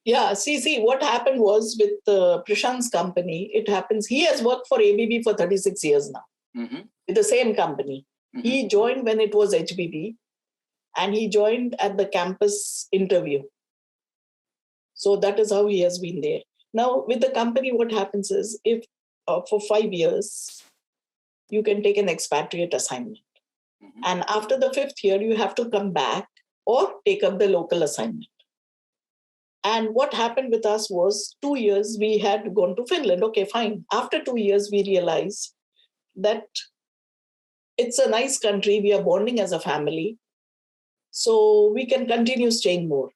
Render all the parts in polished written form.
Yeah, see, what happened was with Prashant's company, it happens, he has worked for ABB for 36 years now, with the same company. He joined when it was HBB, and he joined at the campus interview. So that is how he has been there. Now, with the company, what happens is, if for 5 years, you can take an expatriate assignment. And after the 5th year, you have to come back or take up the local assignment. And what happened with us was 2 years we had gone to Finland. Okay, fine. After 2 years, we realized that it's a nice country. We are bonding as a family. So we can continue staying more.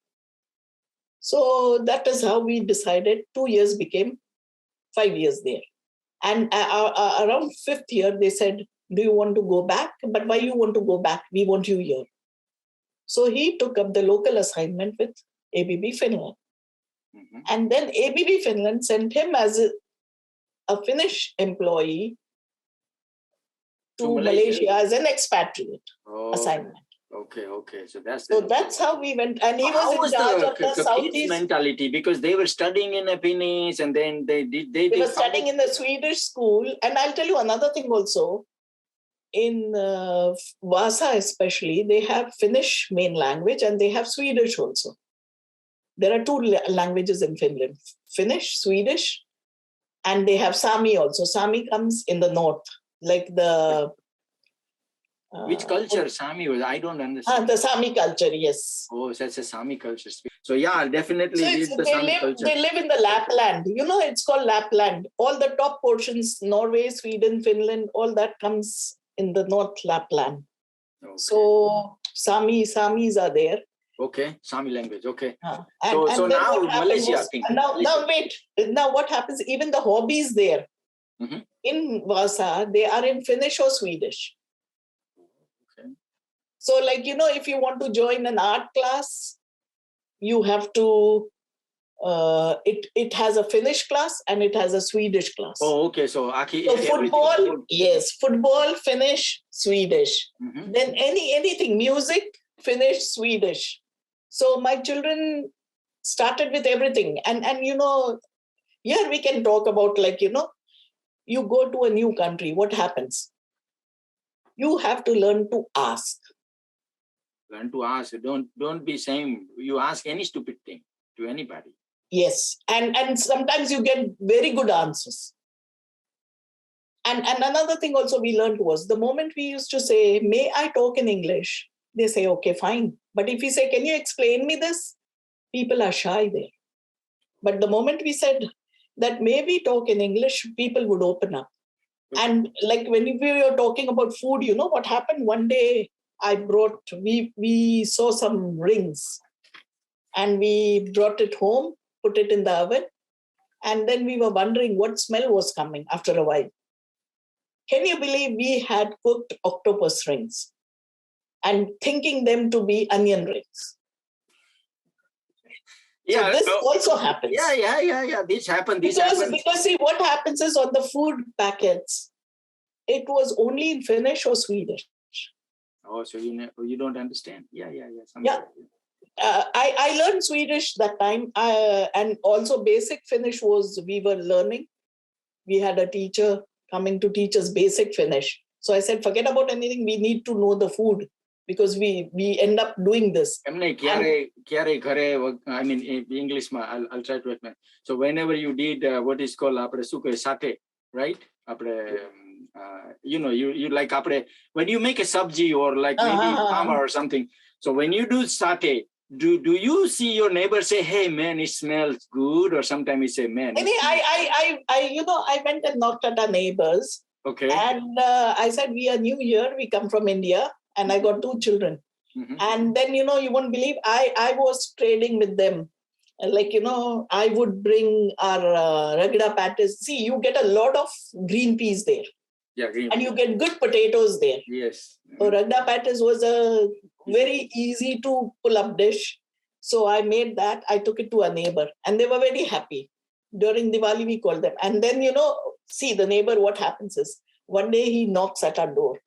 So that is how we decided 2 years became 5 years there. And around 5th year, they said, do you want to go back? But why you want to go back? We want you here. So he took up the local assignment with ABB Finland. And then ABB Finland sent him as a Finnish employee to Malaysia as an expatriate assignment. Okay. So that's how we went. And he was in charge of the Southeast mentality, because they were studying in a Finnish, and then they were studying in the Swedish school. And I'll tell you another thing also. In Vasa especially, they have Finnish main language and they have Swedish also. There are 2 languages in Finland, Finnish, Swedish, and they have Sami also. Sami comes in the north, like the... Which culture Sami was? I don't understand. The Sami culture, yes. Oh, so that's a Sami culture. So yeah, definitely so Sami culture. They live in the Lapland. It's called Lapland. All the top portions, Norway, Sweden, Finland, all that comes in the North Lapland. Okay. So Samis are there. Okay, Sami language. Okay. So now Malaysia. Now wait. Now what happens? Even the hobbies there in Vasa, they are in Finnish or Swedish. Okay. So if you want to join an art class, you have to. It has a Finnish class and it has a Swedish class. Oh, okay. So football, yes, football, Finnish, Swedish. Then anything, music, Finnish, Swedish. So my children started with everything. And here we can talk about you go to a new country, what happens? You have to learn to ask. Learn to ask. Don't be saying you ask any stupid thing to anybody. Yes. And sometimes you get very good answers. And another thing also we learned was the moment we used to say, may I talk in English? They say, okay, fine. But if we say, can you explain me this? People are shy there. But the moment we said that may we talk in English, people would open up. And like when we were talking about food, what happened? One day we saw some rings and we brought it home, put it in the oven. And then we were wondering what smell was coming after a while. Can you believe we had cooked octopus rings and thinking them to be onion rings? Yeah, so this also happens. Yeah. This happened. Because see, what happens is on the food packets, it was only in Finnish or Swedish. Oh, so you don't understand? Yeah. I learned Swedish that time, and also basic Finnish we were learning. We had a teacher coming to teach us basic Finnish. So I said, forget about anything. We need to know the food because we end up doing this. I mean, in English, I'll try to explain. So whenever you did what is called satay, right? You like when you make a sabji or like maybe mama or something. So when you do satay, do you see your neighbor say, hey man, it smells good, or sometimes you say, man? I went and knocked at our neighbors. Okay. And I said, we are new here, we come from India, and I got 2 children. And then, you won't believe, I was trading with them. Like, I would bring our ragda patties. See, you get a lot of green peas there. Yeah, green. And you get good potatoes there. Yes. So ragda patties was a very easy to pull up dish. So I made that. I took it to a neighbor and they were very happy. During Diwali, we called them. And then, see the neighbor, what happens is one day he knocks at our door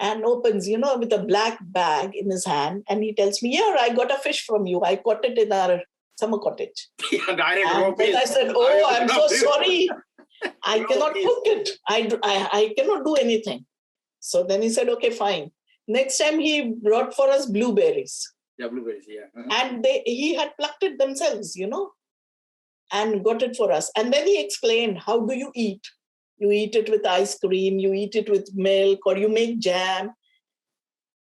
and opens, with a black bag in his hand. And he tells me, yeah, I got a fish from you. I caught it in our summer cottage. Yeah, direct And then I said, oh, I'm so sorry. I cannot cook it. I cannot do anything. So then he said, okay, fine. Next time he brought for us blueberries. Yeah, blueberries, yeah. And he had plucked it themselves, and got it for us. And then he explained, how do you eat? You eat it with ice cream, you eat it with milk, or you make jam.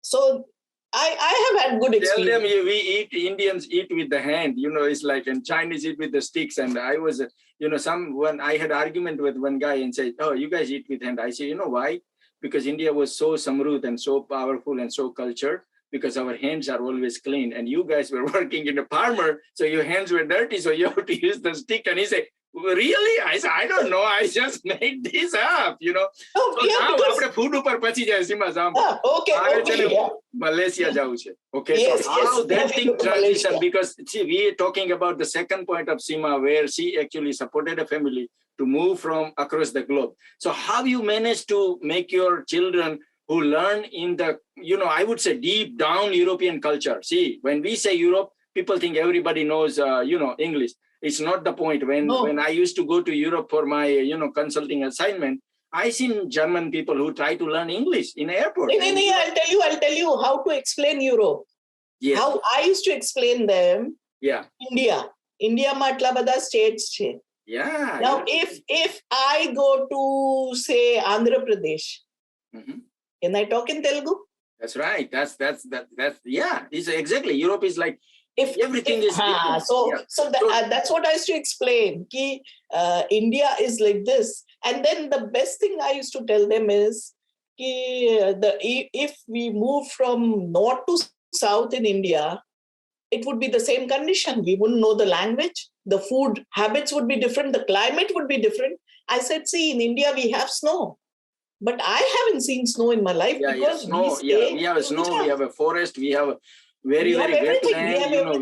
So I have had good experience. Tell them Indians eat with the hand, it's like, and Chinese eat with the sticks. And I was, when I had argument with one guy and said, oh, you guys eat with hand. I said, you know why? Because India was so samruddh and so powerful and so cultured, because our hands are always clean. And you guys were working in a farmer, so your hands were dirty, so you have to use the stick. And he said, really? I said, I don't know. I just made this up, Oh, so yeah, now because... after food upar pachi jai Seema Zamba. Okay, yeah. Malaysia jauche. Okay, Yes, so how that thing transition? Malaysia. Because see, we are talking about the second point of Seema, where she actually supported a family to move from across the globe. So how you managed to make your children who learn in the, I would say deep down European culture. See, when we say Europe, people think everybody knows, English. It's not the point. When I used to go to Europe for my, consulting assignment, I seen German people who try to learn English in airport. I'll tell you how to explain Europe. Yes. How I used to explain them. Yeah. India matla bada states che. Yeah. Now, if I go to, say, Andhra Pradesh, can I talk in Telugu? That's right. That's yeah. It's exactly. Europe is like, everything is different. That's what I used to explain. India is like this. And then the best thing I used to tell them is, if we move from north to south in India, it would be the same condition. We wouldn't know the language. The food habits would be different. The climate would be different. I said, see, in India, we have snow. But I haven't seen snow in my life because snow. We have snow. We have a forest. We have very wetland.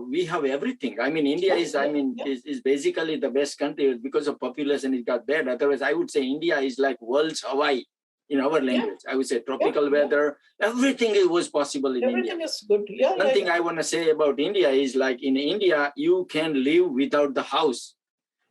We have everything. I mean, India is basically the best country because of population. It got bad. Otherwise, I would say India is like world's Hawaii in our language. I would say tropical weather. Everything was possible in India. Everything is good. One thing I want to say about India is, like, in India, you can live without the house.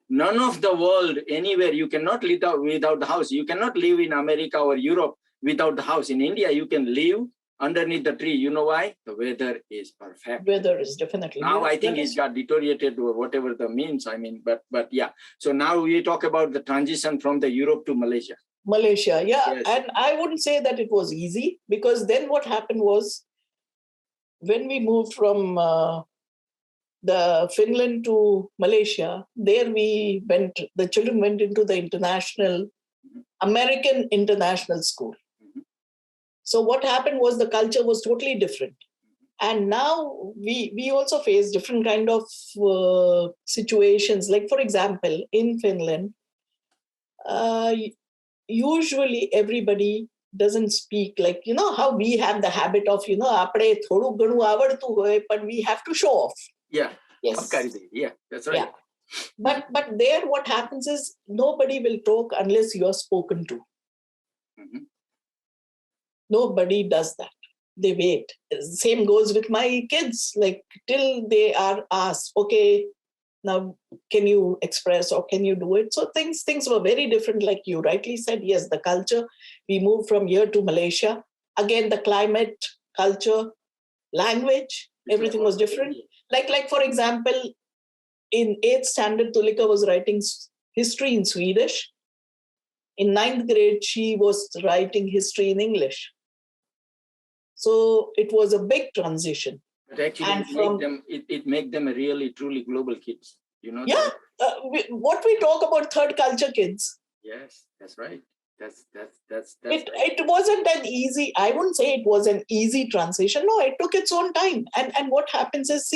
None of the world, anywhere, you cannot live without the house. You cannot live in America or Europe without the house. In India, you can live underneath the tree. You know why? The weather is perfect. Weather is definitely. Now I think it's got deteriorated or whatever the means. I mean, but yeah. So now we talk about the transition from the Europe to Malaysia. Malaysia, yeah. Yes. And I wouldn't say that it was easy, because then what happened was, when we moved from the Finland to Malaysia, there the children went into the American international school. So what happened was, the culture was totally different. And now we also face different kind of situations. Like, for example, in Finland, usually everybody doesn't speak like, how we have the habit of, apne thodu ganu avadtu hoy, but we have to show off. Yeah. Yes. Yeah, that's right. Yeah. But there what happens is, nobody will talk unless you're spoken to. Nobody does that. They wait. Same goes with my kids. Like, till they are asked, okay, now can you express or can you do it? So things were very different. Like you rightly said, yes, the culture. We moved from here to Malaysia. Again, the climate, culture, language, everything was different. Like for example, in 8th standard, Tulika was writing history in Swedish. In 9th grade, she was writing history in English. So it was a big transition. But actually, it make them a really, truly global kids. Yeah. What we talk about third culture kids. Yes, that's right. That's it wasn't an easy, I wouldn't say it was an easy transition. No, it took its own time. And what happens is,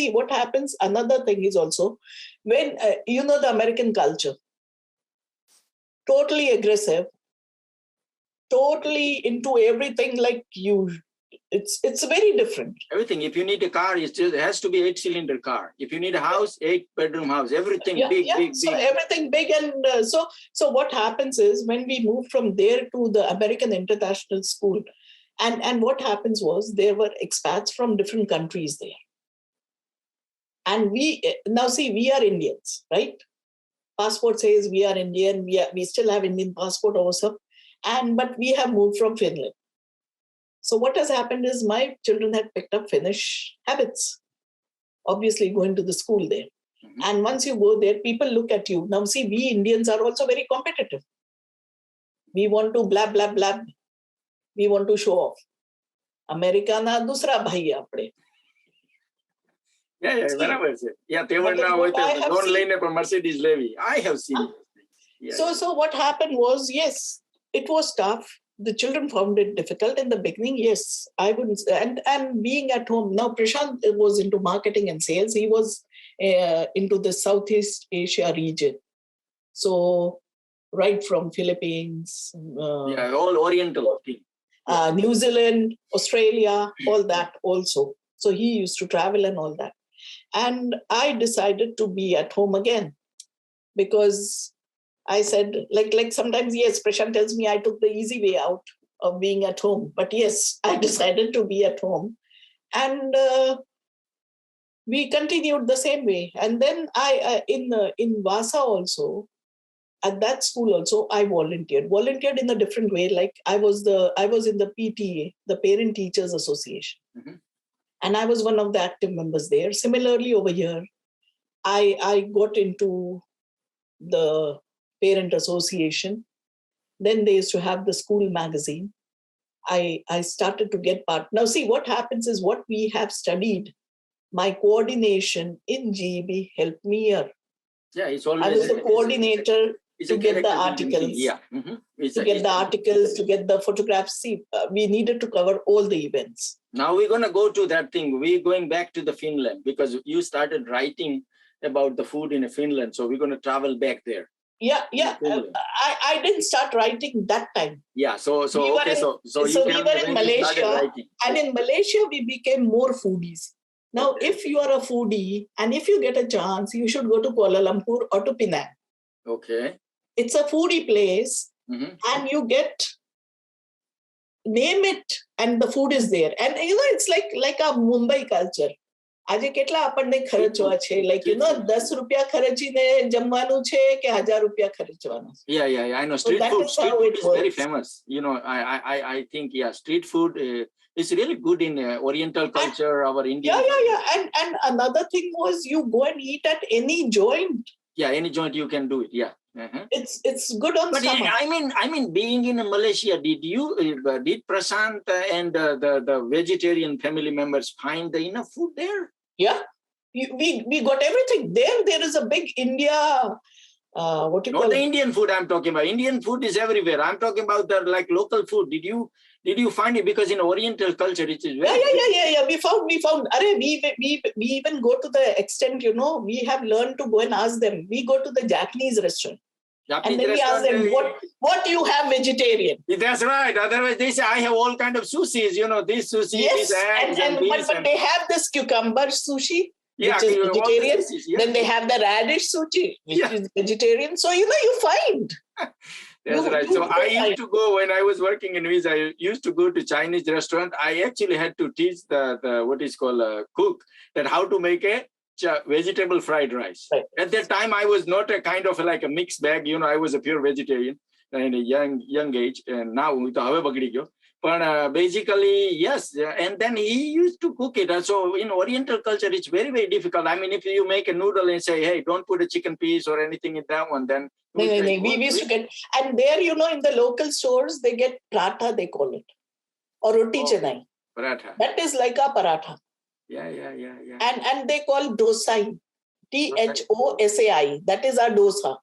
another thing is also, when, the American culture, totally aggressive, totally into everything, like you, it's very different. Everything. If you need a car, it has to be 8-cylinder car. If you need a house, 8-bedroom house. Everything big. So everything big, and so what happens is, when we moved from there to the American International School, and what happens was, there were expats from different countries there. And now see, we are Indians, right? Passport says we are Indian. We still have Indian passport also. But we have moved from Finland. So what has happened is my children had picked up Finnish habits, obviously going to the school there. Mm-hmm. And once you go there, people look at you. Now see, we Indians are also very competitive. We want to blab, blab, blab. We want to show off. America na dusra bhai apne. Yeah, barabar છે. Yeah, they were now with don't lane for Mercedes Levy. I have seen. Yeah. So what happened was, yes, it was tough. The children found it difficult in the beginning. Yes, I wouldn't. And being at home now, Prashant was into marketing and sales. He was into the Southeast Asia region. So right from Philippines, all Oriental. New Zealand, Australia, all that also. So he used to travel and all that. And I decided to be at home again because I said, like sometimes, yes, Prashant tells me I took the easy way out of being at home. But yes, I decided to be at home. And we continued the same way. And then I in Vasa also, at that school also, I volunteered in a different way. Like I was in the PTA, the Parent Teachers Association. Mm-hmm. And I was one of the active members there. Similarly, over here, I got into the Parent Association. Then they used to have the school magazine. I started to get part. Now, see, what happens is what we have studied, my coordination in GEB helped me here. Yeah, it's always. I was the coordinator to get the articles. Yeah. Mm-hmm. To get the articles, to get the photographs. See, we needed to cover all the events. Now we're going to go to that thing. We're going back to the Finland because you started writing about the food in Finland. So we're going to travel back there. Yeah. I didn't start writing that time. Yeah. So we were in Malaysia, and in Malaysia we became more foodies. Now, if you are a foodie and if you get a chance, you should go to Kuala Lumpur or to Penang. Okay. It's a foodie place, mm-hmm. and you get, name it, and the food is there. And it's like a Mumbai culture. આજે કેટલા આપણને ખર્ચવા છે, like 10 રૂપિયા ખર્ચીને જમવાનું છે કે 1000 રૂપિયા ખર્ચવાનું. Yeah, I know. Street food is very famous. I think street food is really good in Oriental culture, our Indian. Yeah. And another thing was you go and eat at any joint. Yeah, any joint you can do it. Yeah. Uh-huh. It's good on stomach. I mean, being in Malaysia, did Prashant and the vegetarian family members find enough food there? Yeah, we got everything there. There is a big India. What you call the Indian food I'm talking about. Indian food is everywhere. I'm talking about the local food. Did you find it? Because in Oriental culture, it is very. Yeah. We found. We even go to the extent, we have learned to go and ask them. We go to the Japanese restaurant. And then we ask them, what do you have vegetarian? That's right. Otherwise, they say, I have all kind of sushis, this sushi, yes, this eggs but they have this cucumber sushi, which is vegetarian. Then they have the radish sushi, which is vegetarian. So, you find. That's right. So I used to go, when I was working in Visa, I used to go to Chinese restaurant. I actually had to teach the what is called a cook, that how to make a vegetable fried rice. Right. At that time, I was not a kind of like a mixed bag. I was a pure vegetarian in a young age. And now, but basically, yes. And then he used to cook it. So in Oriental culture, it's very, very difficult. I mean, if you make a noodle and say, hey, don't put a chicken piece or anything in that one, then... We used to get... And there, in the local stores, they get paratha, they call it. Or roti chanai. Paratha. That is like a paratha. Yeah. And they call dosai, THOSAI. That is our dosa.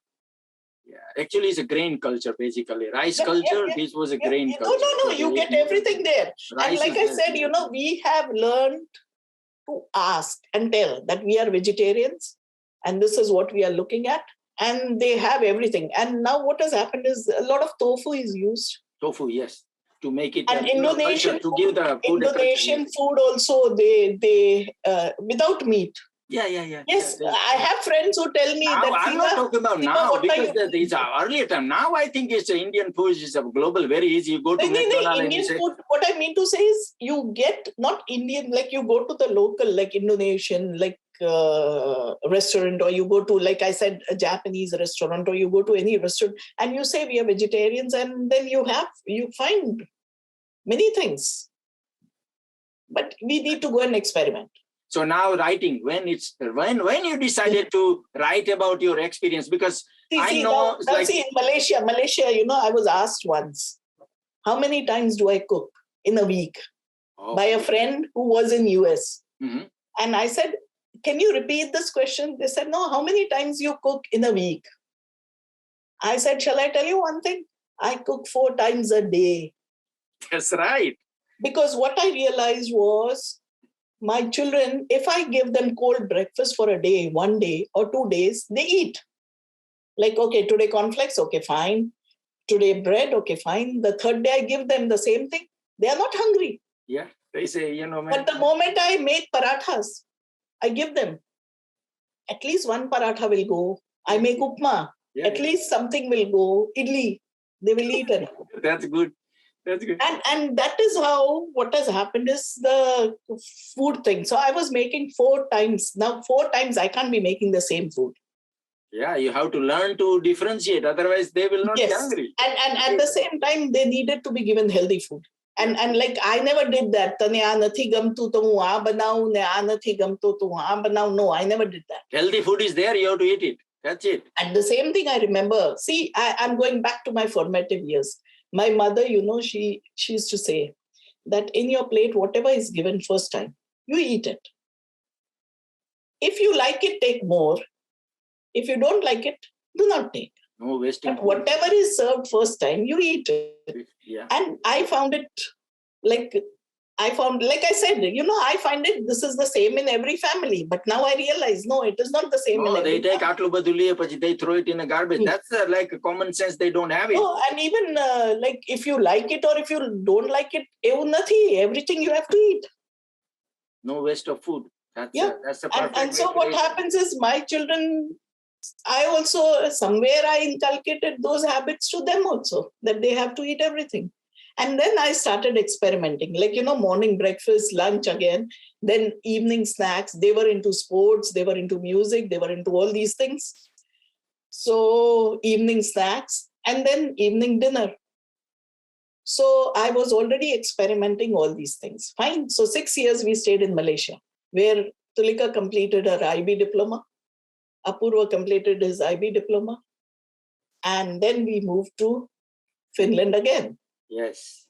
Yeah, actually, it's a grain culture basically. Rice culture. Yeah. This was a grain culture. No. You get everything there. And like I said, we have learned to ask and tell that we are vegetarians, and this is what we are looking at. And they have everything. And now what has happened is a lot of tofu is used. Tofu, yes. To make it and Indonesian food, to give the food Indonesian food also they without meat. Yeah. Yes, I have friends who tell me that. I'm not talking about now because it's earlier time. Now I think it's Indian food is a global, very easy. You go to McDonald's and you say, food. What I mean to say is, you get not Indian, like you go to the local, like Indonesian, like restaurant, or you go to, like I said, a Japanese restaurant, or you go to any restaurant and you say we are vegetarians, and then you find many things. But we need to go and experiment. So now writing, when you decided to write about your experience, because I know in Malaysia, I was asked once, how many times do I cook in a week? By a friend who was in US. Mm-hmm. And I said, can you repeat this question? They said, no, how many times you cook in a week? I said, shall I tell you one thing? I cook 4 times a day. That's right. Because what I realized was, my children, if I give them cold breakfast for a day, 1 day or 2 days, they eat. Like, okay, today cornflakes, okay, fine. Today bread, okay, fine. The third day I give them the same thing. They are not hungry. Yeah, they say, man. But the moment I make parathas, I give them. At least one paratha will go. I make upma. Yeah, at least something will go. Idli. They will eat it. That's good. That's good. And that is how what has happened is the food thing. So I was making 4 times. Now 4 times I can't be making the same food. Yeah, you have to learn to differentiate. Otherwise, they will not be hungry. And at the same time, they needed to be given healthy food. And like I never did that. No, I never did that. Healthy food is there. You have to eat it. That's it. And the same thing I remember. See, I'm going back to my formative years. My mother, she used to say that in your plate, whatever is given first time, you eat it. If you like it, take more. If you don't like it, do not take. No wasting. But whatever is served first time, you eat it. Yeah. And I found it like I said, I find it, this is the same in every family. But now I realize, no, it is not the same in every family. They take atlu baduliye, they throw it in a garbage. That's like a common sense. They don't have it. No, and even like if you like it or if you don't like it, everything you have to eat. No waste of food. That's a perfect and so what happens is my children, I also, somewhere I inculcated those habits to them also, that they have to eat everything. And then I started experimenting, like, morning breakfast, lunch again, then evening snacks. They were into sports, they were into music, they were into all these things. So evening snacks and then evening dinner. So I was already experimenting all these things. Fine. So 6 years we stayed in Malaysia, where Tulika completed her IB diploma. Apurva completed his IB diploma. And then we moved to Finland again. Yes.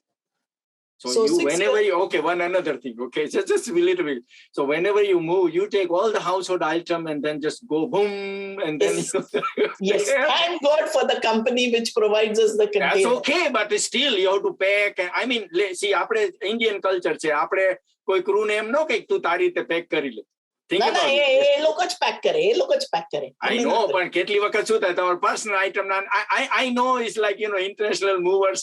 So you, whenever years, you, okay, one another thing, okay, just a little bit. So whenever you move, you take all the household item and then just go boom, and then yes. Thank God for the company which provides us the container. That's okay, but still you have to pack. I mean, see, આપણે Indian culture છે, આપણે કોઈ crew ને એમ ન કે તું તારી રીતે પેક કરી લે. Think about it. એ લોકો જ પેક કરે. I know, but કેટલી વખત શું થાય તમારો personal item I know it's like, international movers,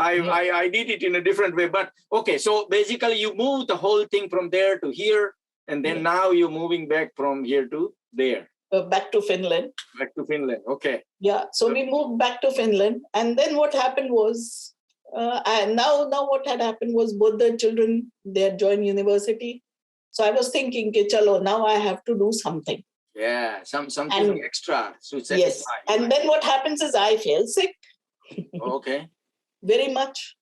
I did it in a different way, but okay, so basically you move the whole thing from there to here, and then now you're moving back from here to there. Back to Finland. Back to Finland, okay. Yeah, so we moved back to Finland, and then what happened was, now what had happened was both the children, they had joined university. So I was thinking, chalo, now I have to do something. Yeah, something extra. So yes, and then what happens is I fell sick. Okay. Very much.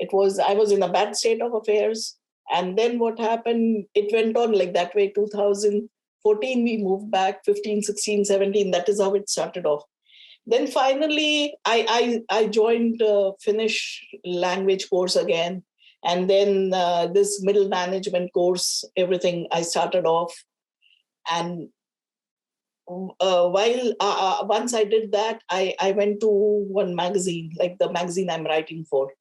I was in a bad state of affairs. And then what happened, it went on like that way. 2014, we moved back, 15, 16, 17. That is how it started off. Then finally, I joined Finnish language course again. And then this middle management course, everything I started off. And once I did that, I went to one magazine, like the magazine I'm writing for.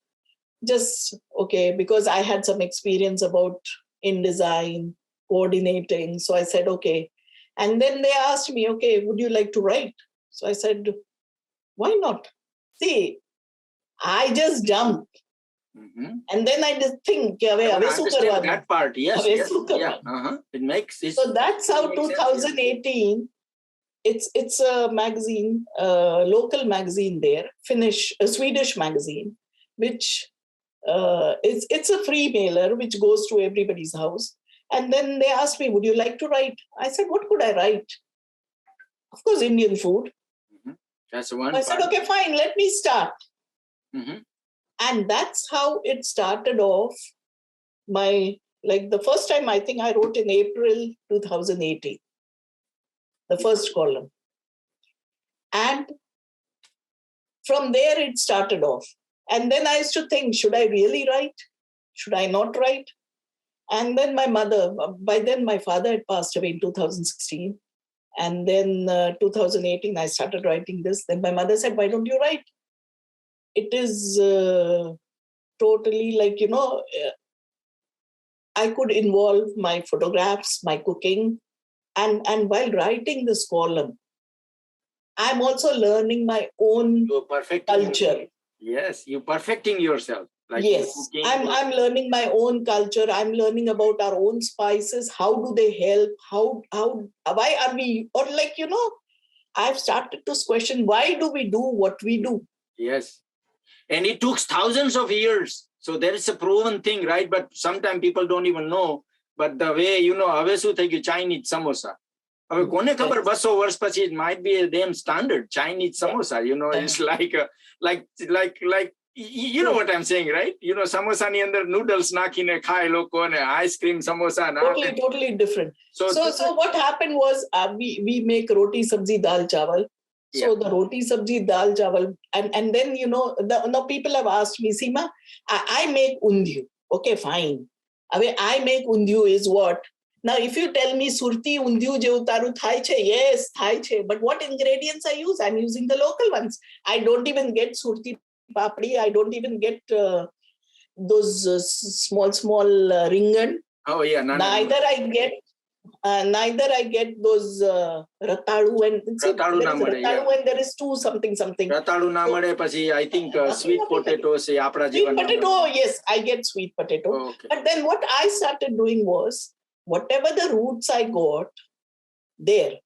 Just, okay, because I had some experience about InDesign, coordinating. So I said, okay. And then they asked me, okay, would you like to write? So I said, why not? See, I just jumped. Mm-hmm. And then I just think, that part, yes. Yeah. It makes it. So that's how 2018. It's a magazine, local magazine there, Swedish magazine, which it's a free mailer which goes to everybody's house. And then they asked me, would you like to write? I said, what could I write? Of course, Indian food. That's one. I said, okay, fine, let me start. And that's how it started off. The first time I think I wrote in April 2018, the first column. And from there it started off. And then I used to think, should I really write? Should I not write? And then by then my father had passed away in 2016. And then 2018, I started writing this. Then my mother said, why don't you write? It is totally I could involve my photographs, my cooking. And while writing this column, I'm also learning my own culture. Yes, you're perfecting yourself. Yes, I'm learning my own culture. I'm learning about our own spices. How do they help? Why are we, or I've started to question, why do we do what we do? Yes. And it took thousands of years. So there is a proven thing, right? But sometimes people don't even know. But the way, હવે શું થઈ ગયું Chinese samosa. હવે કોને ખબર 200 વર્ષ પછી it might be a damn standard Chinese samosa. It's like you know what I'm saying, right? Samosa ni andar noodles નાખીને ખાય લોકો ને ice cream samosa. Totally different. So what happened was we make roti sabzi dal chawal. So the roti sabzi dal chawal, and then now people have asked me, Seema, I make undhiyu. Okay, fine. I make undhiyu is what? Now, if you tell me surti undhiyu je utaru thai che, yes, thai che. But what ingredients I use? I'm using the local ones. I don't even get surti papdi. I don't even get those small ringan. Oh yeah, Neither I get those ratalu and there is two something. Ratalu na made pachi I think sweet potatoes apna sweet potato, yes, I get sweet potato. Okay. But then what I started doing was, whatever the roots I got there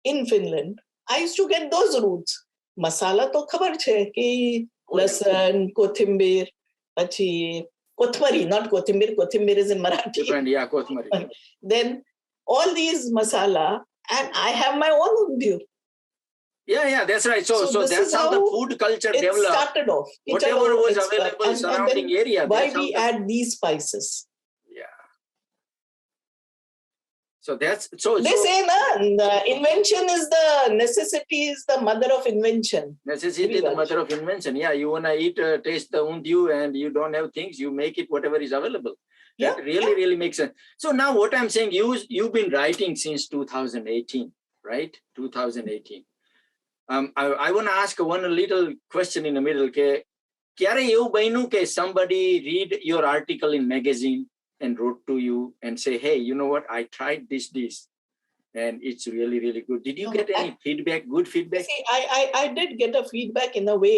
in Finland, I used to get those roots. Masala to khabar che ki lasan, kothimir, pachi kothmari, not kothimir. Kothimir is in Marathi. Different, yeah, kothmari. Then all these masala, and I have my own undhiyu. Yeah, that's right. So that's how the food culture developed. Started off. Whatever was available in surrounding area. Why we add these spices? Yeah. So that's they say invention is necessity is the mother of invention. Necessity is the mother of invention. Yeah, you wanna taste the undhiyu and you don't have things, you make it whatever is available. That really makes sense. So now what I'm saying, you've been writing since 2018, right? 2018. I want to ask one little question in the middle. Kyare એવું બન્યું કે somebody read your article in magazine and wrote to you and say, hey, you know what? I tried this, and it's really good. Did you get any feedback, good feedback? See, I did get a feedback in a way,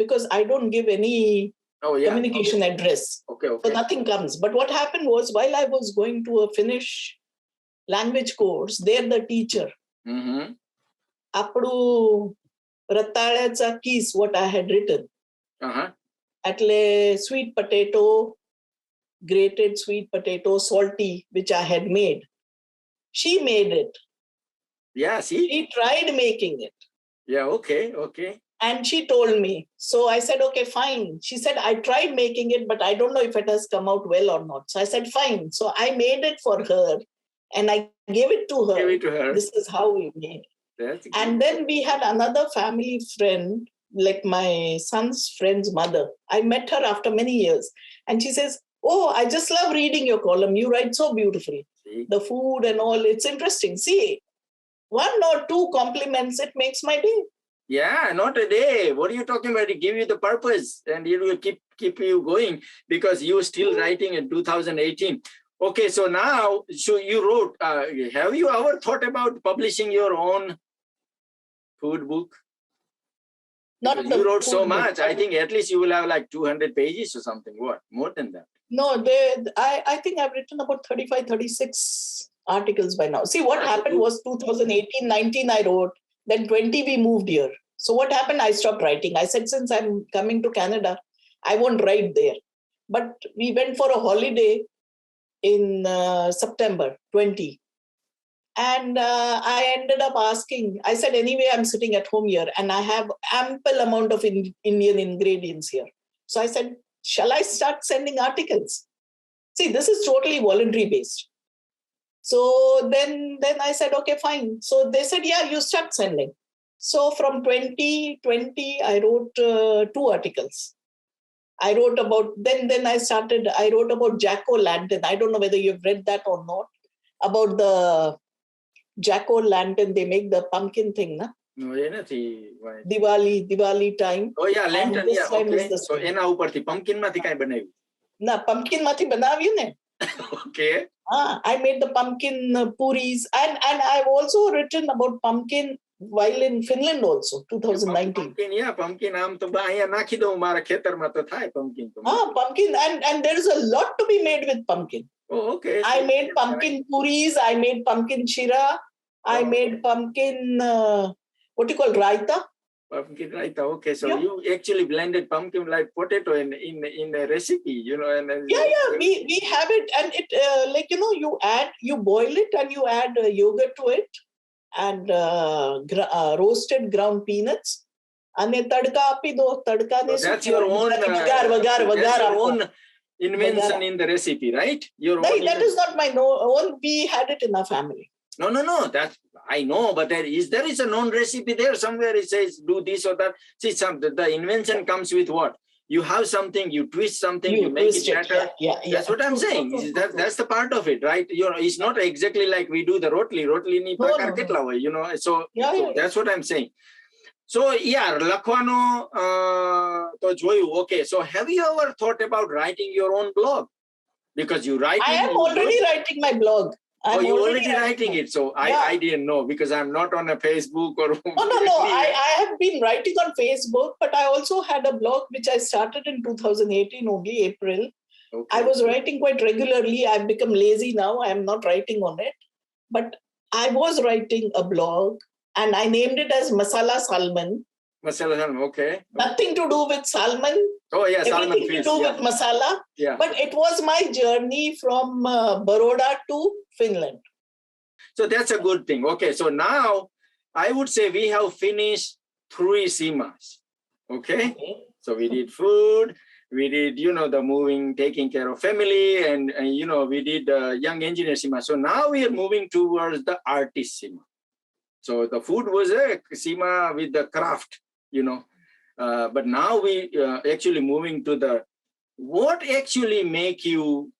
because I don't give any communication address. Okay. So nothing comes. But what happened was, while I was going to a Finnish language course, there the teacher, apadu rattaळ्याचा kiss, what I had written. Atle sweet potato, grated sweet potato, salty, which I had made. She made it. Yeah, see? She tried making it. Yeah, okay. And she told me. So I said, okay, fine. She said, I tried making it, but I don't know if it has come out well or not. So I said, fine. So I made it for her and I gave it to her. This is how we made it. And then we had another family friend, like my son's friend's mother. I met her after many years. And she says, oh, I just love reading your column. You write so beautifully. See? The food and all, it's interesting. See, 1 or 2 compliments, it makes my day. Yeah, not a day. What are you talking about? It give you the purpose and it will keep you going because you're still writing in 2018. Okay, so now, you wrote, have you ever thought about publishing your own food book? You wrote so much. I think at least you will have like 200 pages or something. What? More than that? No, I think I've written about 35, 36 articles by now. See, what happened was 2018, 19 I wrote, then 20 we moved here. So what happened? I stopped writing. I said, since I'm coming to Canada, I won't write there. But we went for a holiday in September 20. And I ended up asking, I said, anyway, I'm sitting at home here and I have ample amount of Indian ingredients here. So I said, shall I start sending articles? See, this is totally voluntary based. So then I said, okay, fine. So they said, yeah, you start sending. So from 2020, I wrote 2 articles. I wrote about, then I wrote about jack-o'-lantern. I don't know whether you've read that or not, about the jack-o'-lantern. They make the pumpkin thing, na? No, Diwali time. Oh yeah, lantern, yeah, okay. So એના ઉપરથી pumpkin માંથી કાઈ બનાવ્યું? ના, pumpkin માંથી બનાવ્યું ને. Okay. I made the pumpkin puris, and I've also written about pumpkin while in Finland also, 2019. Pumpkin, yeah, pumpkin. આમ તો અહીંયા નાખી દઉં મારા ખેતરમાં તો થાય pumpkin. Pumpkin, and there is a lot to be made with pumpkin. Oh, okay. I made pumpkin puris, I made pumpkin chira, I made pumpkin, what do you call, raita? Pumpkin raita, okay. So you actually blended pumpkin like potato in a recipe, you know. And we have it, and it like, you know, you boil it and you add yogurt to it, and roasted ground peanuts. And tadka api do, tadka ne. That's your own. That's your own invention in the recipe, right? That is not my own. We had it in our family. No. That I know, but there is a known recipe there somewhere. It says do this or that. See, the invention comes with what? You have something, you twist something, you make it better. Yeah. That's what I'm saying. That's the part of it, right? You know, it's not exactly like we do the rotli. Rotli ni prakar ketla hoy, you know. So that's what I'm saying. So yeah, lakhwano to joyu. Okay. So have you ever thought about writing your own blog? Because you write. I am already writing my blog. You're already writing it. So I didn't know, because I'm not on a Facebook or. No. I have been writing on Facebook, but I also had a blog which I started in 2018, only April. Okay. I was writing quite regularly. I've become lazy now. I'm not writing on it. But I was writing a blog and I named it as Masala Salman. Masala Salman, okay. Nothing to do with salmon. Oh yeah, salmon Everything fish. to do with masala. Yeah. But it was my journey from Baroda to Finland. So that's a good thing. Okay, so now I would say we have finished 3 Seemas. Okay? So we did food, we did, you know, the moving, taking care of family, and you know, we did young engineer Seema. So now we are moving towards the artist Seema. So the food was a Seema with the craft, you know. But now we actually moving to the, what actually make you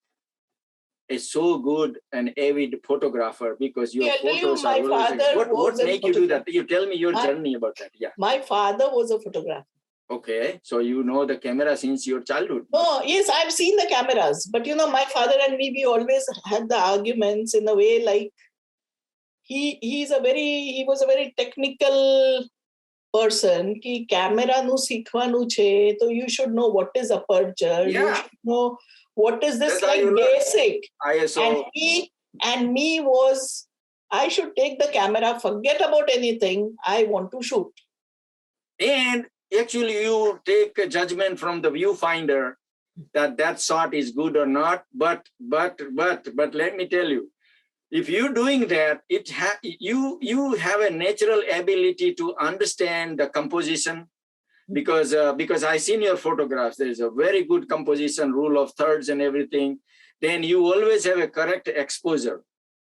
a so good and avid photographer? Because your photos are always, what make you do that? You tell me your journey about that. Yeah. My father was a photographer. Okay, so you know the camera since your childhood. Oh yes, I've seen the cameras, but you know, my father and me, we always had the arguments in a way, like he was a very technical person. Ki camera nu sikhwanu che, so you should know what is aperture. Yeah. You should know what is this. That's like basic. ISO. And me was, I should take the camera, forget about anything. I want to shoot. And actually you take a judgment from the viewfinder that shot is good or not. But let me tell you, if you're doing that, you have a natural ability to understand the composition, because I seen your photographs. There's a very good composition, rule of thirds and everything. Then you always have a correct exposure.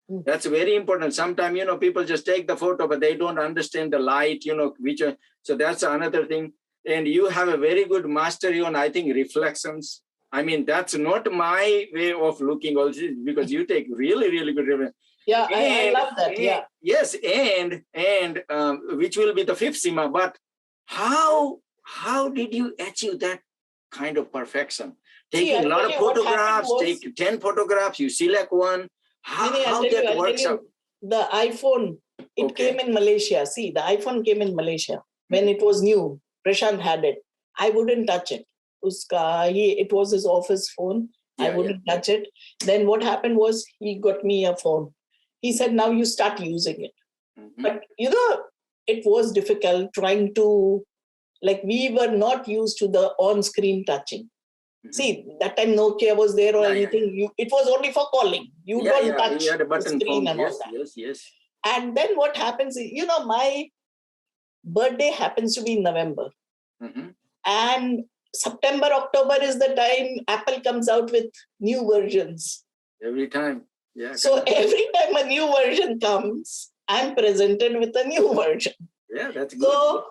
That's very important. Sometimes, you know, people just take the photo, but they don't understand the light, you know, so that's another thing. And you have a very good mastery on, I think, reflections. I mean, that's not my way of looking also, because you take really, really good reflections. Yeah, I love that. Yeah. Yes, and which will be the 5th Seema. But how did you achieve that kind of perfection? Taking a lot of photographs, take 10 photographs, you select one. How that works out? The iPhone, it came in Malaysia. See, the iPhone came in Malaysia when it was new. Prashant had it. I wouldn't touch it. It was his office phone. I wouldn't touch it. Then what happened was he got me a phone. He said, now you start using it. But, you know, it was difficult trying to, like, we were not used to the on-screen touching. See, that time Nokia was there or anything. It was only for calling. You don't touch you had a button the screen phone. and all that. Yes. And then what happens is, my birthday happens to be in November. And September, October is the time Apple comes out with new versions. Every time. Yeah. So every time a new version comes, I'm presented with a new version. Yeah, that's good. So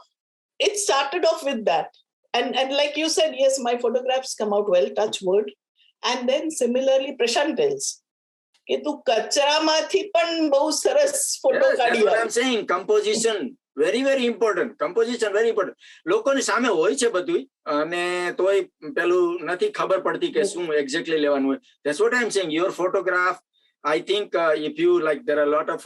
it started off with that. And like you said, yes, my photographs come out well, touch wood. And then similarly, Prashant tells, કે તું કચરામાંથી પણ બહુ સરસ photo કાઢી. That's what I'm saying. Composition. Very, very important. Composition, very important. લોકોની સામે હોય છે બધું અને તોય પેલું નથી ખબર પડતી કે શું exactly લેવાનું હોય. That's what I'm saying. Your photograph, I think if you like, there are a lot of,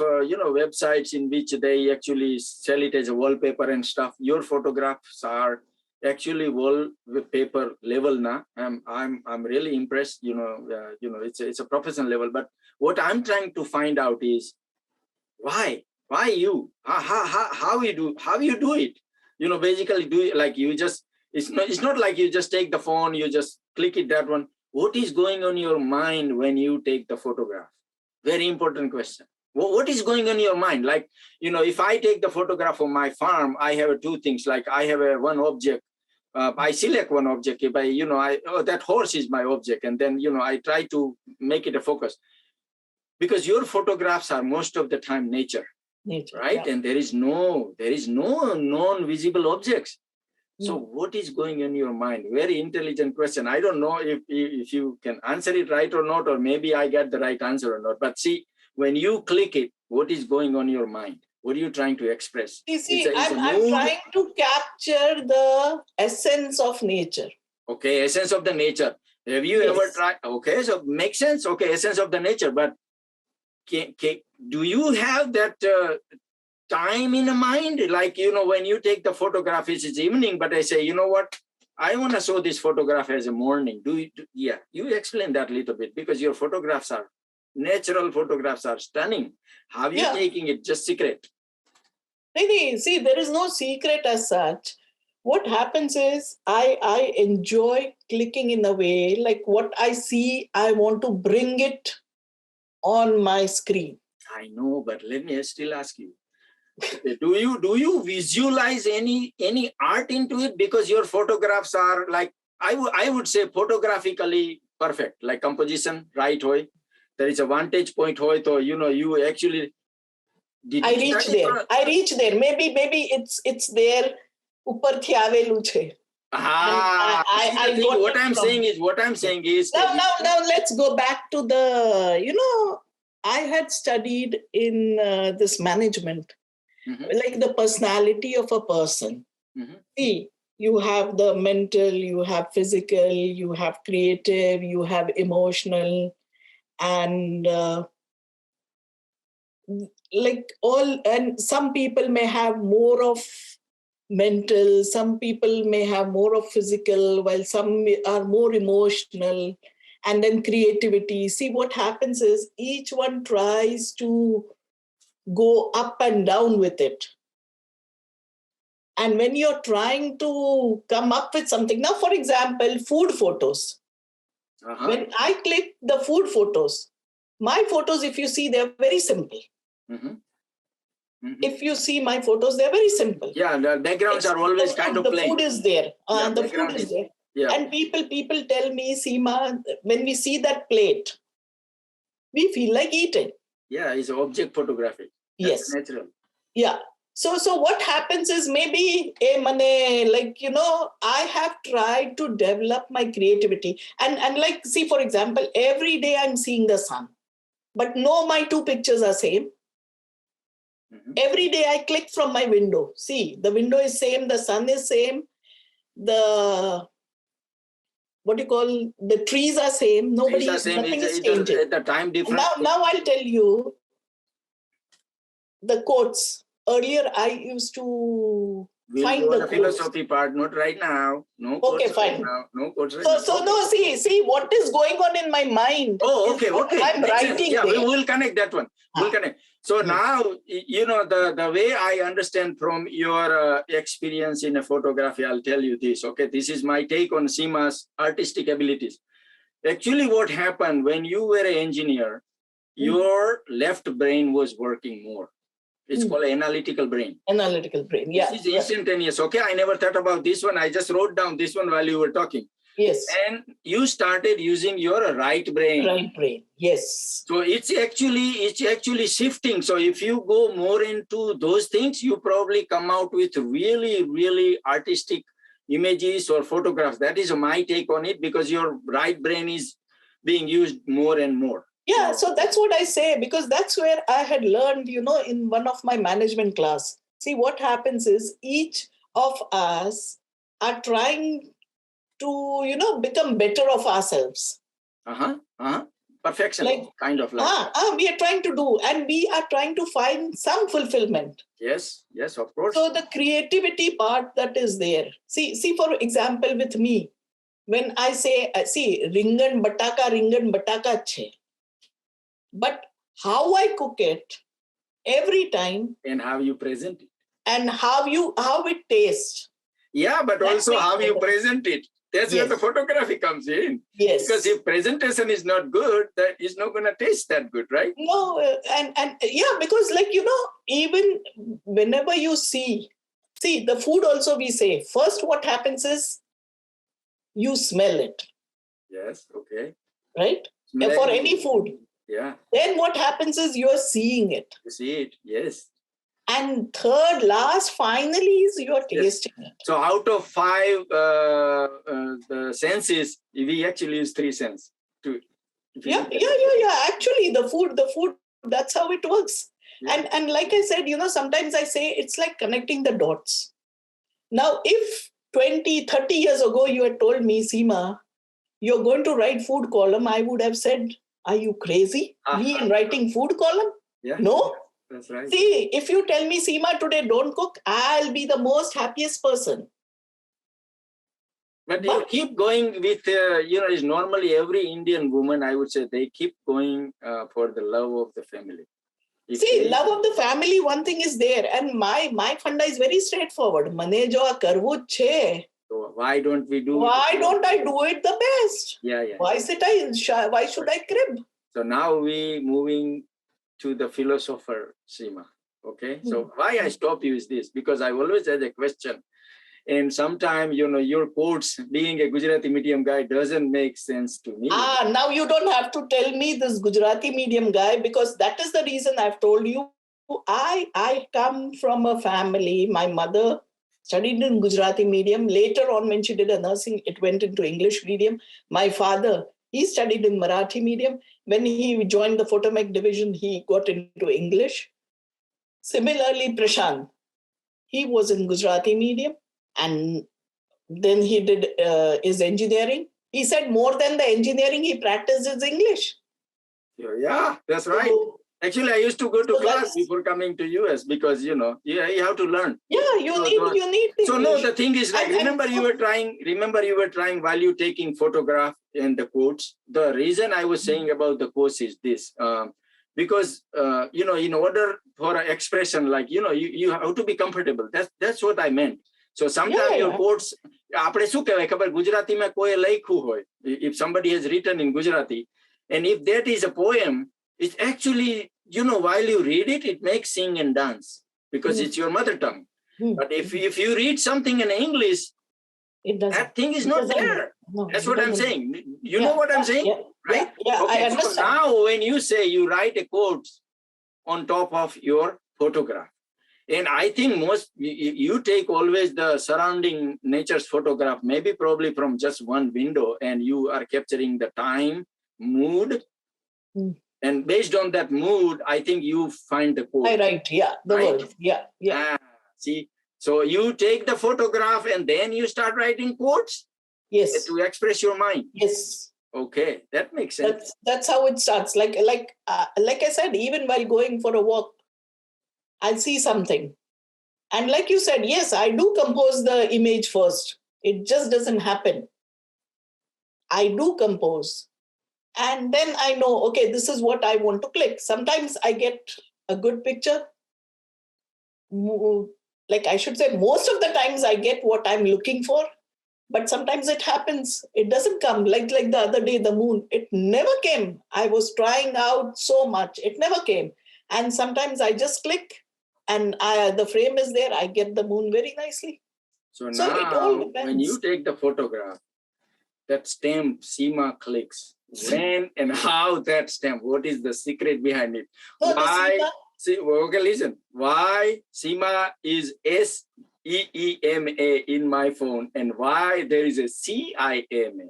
websites in which they actually sell it as a wallpaper and stuff. Your photographs are actually wallpaper level now. I'm really impressed. It's a professional level. But what I'm trying to find out is why you? How you do it? Basically do it like you just. It's not like you just take the phone, you just click it that one. What is going on in your mind when you take the photograph? Very important question. What is going on in your mind? Like, if I take the photograph of my farm, I have two things. Like I have one object. I select one object. If that horse is my object, and then I try to make it a focus. Because your photographs are most of the time nature right? Yeah. And there is no non-visible objects. So what is going on in your mind? Very intelligent question. I don't know if you can answer it right or not, or maybe I get the right answer or not. But see, when you click it, what is going on in your mind? What are you trying to express? I'm trying to capture the essence of nature. Okay, essence of the nature. Have you ever tried? Okay, so makes sense. Okay, essence of the nature. But do you have that time in the mind? Like, when you take the photograph, it's evening, but I say, you know what? I want to show this photograph as a morning. You explain that a little bit, because your photographs are natural photographs are stunning. How are you taking it? Just secret? See, there is no secret as such. What happens is I enjoy clicking in a way, like what I see, I want to bring it on my screen. I know, but let me still ask you. Do you visualize any art into it? Because your photographs are like, I would say photographically perfect, like composition, right? Hoy. There is a vantage point. Hoy, so, you actually... I reach there. Maybe it's there. ઉપરથી આવેલું છે. What I'm saying is now let's go back to the, I had studied in this management, like the personality of a person. See, you have the mental, you have physical, you have creative, you have emotional, and and some people may have more of mental, some people may have more of physical, while some are more emotional, and then creativity. See, what happens is each one tries to go up and down with it. And when you're trying to come up with something, now, for example, food photos. When I click the food photos, my photos, if you see, they're very simple. If you see my photos, they're very simple. Yeah, the backgrounds are always kind of plain. The food is there. The food is there. Yeah. And people tell me, Seema, when we see that plate, we feel like eating. Yeah, it's object photography. That's natural. Yeah. So what happens is maybe, I have tried to develop my creativity. And like, see, for example, every day I'm seeing the sun. But no, my two pictures are same. Every day I click from my window. See, the window is same, the sun is same, the trees are same. Nothing is changing. The time difference. Now I'll tell you the quotes. Earlier I used to find the philosophy part, not right now. No quotes. Okay, fine. Right now. No quotes right now. So no, see what is going on in my mind. Oh, okay. I'm writing. Yeah, we will connect that one. We'll connect. So now, the way I understand from your experience in a photography, I'll tell you this. Okay, this is my take on Seema's artistic abilities. Actually, what happened when you were an engineer, your left brain was working more. It's called analytical brain. Analytical brain, yeah. This is instantaneous. Okay, I never thought about this one. I just wrote down this one while you were talking. Yes. And you started using your right brain. Right brain, yes. So it's actually shifting. So if you go more into those things, you probably come out with really, really artistic images or photographs. That is my take on it, because your right brain is being used more and more. Yeah, so that's what I say, because that's where I had learned, in one of my management class. See, what happens is each of us are trying to, become better of ourselves. Perfection, kind of like. We are trying to do, and we are trying to find some fulfillment. Yes, of course. So the creativity part that is there. See, for example, with me, when I say, ringan bataka che. But how I cook it every time, and how you present it, and how it tastes. Yeah, but that's also how you present it. That's where the photography comes in. Yes. Because if presentation is not good, that is not going to taste that good, right? No, and yeah, because even whenever you see the food also, we say, first what happens is you smell it. Yes, okay. Right? For any food. Yeah. Then what happens is you're seeing it. You see it, yes. And third, last, finally, is you're tasting it. So out of 5 the senses, we actually use 3 senses. Yeah. Actually, the food, that's how it works. Yeah. And like I said, sometimes I say it's like connecting the dots. Now, if 20, 30 years ago, you had told me, Seema, you're going to write food column, I would have said, are you crazy? Me in writing food column? Yeah. No. That's right. See, if you tell me, Seema, today don't cook, I'll be the most happiest person. But you keep going with, is normally every Indian woman, I would say, they keep going for the love of the family. Love of the family, one thing is there. And my funda is very straightforward. Mane jo karvu che. So why don't we do Why don't I do it the best? Yeah. Why should I crib? So now we moving to the philosopher, Seema. Okay. So why I stop you is this, because I always had a question. And sometimes, your quotes, being a Gujarati medium guy, doesn't make sense to me. Now you don't have to tell me this Gujarati medium guy, because that is the reason I've told you. I come from a family. My mother studied in Gujarati medium. Later on, when she did a nursing, it went into English medium. My father, he studied in Marathi medium. When he joined the Photomech division, he got into English. Similarly, Prashant, he was in Gujarati medium. And then he did his engineering. He said more than the engineering, he practiced his English. Yeah, that's right. So, actually, I used to go to class before coming to US, because, you have to learn. Yeah, you need. So no, the thing is, remember you were trying while you taking photograph and the quotes. The reason I was saying about the quotes is this, because, in order for an expression, like, you have to be comfortable. That's what I meant. So sometimes your quotes, if somebody has written in Gujarati, and if that is a poem, it's actually, while you read it, it makes sing and dance, because it's your mother tongue. But if you read something in English, that thing is not there. No, that's what I'm saying. You know what I'm saying? Right? Yeah, okay, I understand. So now when you say you write a quote on top of your photograph, and I think you take always the surrounding nature's photograph, maybe probably from just one window, and you are capturing the time, mood. And based on that mood, I think you find the quote. Right, yeah, the word. Yeah. See, so you take the photograph and then you start writing quotes? Yes. To express your mind? Yes. Okay, that makes sense. That's how it starts. Like I said, even while going for a walk, I'll see something. And like you said, yes, I do compose the image first. It just doesn't happen. I do compose. And then I know, okay, this is what I want to click. Sometimes I get a good picture, like I should say, most of the times I get what I'm looking for, but sometimes it happens. It doesn't come. Like the other day, the moon, it never came. I was trying out so much. It never came. And sometimes I just click and the frame is there. I get the moon very nicely. So So it all now, depends. when you take the photograph, that stamp Seema clicks. When and how that stamp? What is the secret behind it? No, Why? See, okay, listen. Why Seema is SEEMA in my phone, and why there is a CIMA?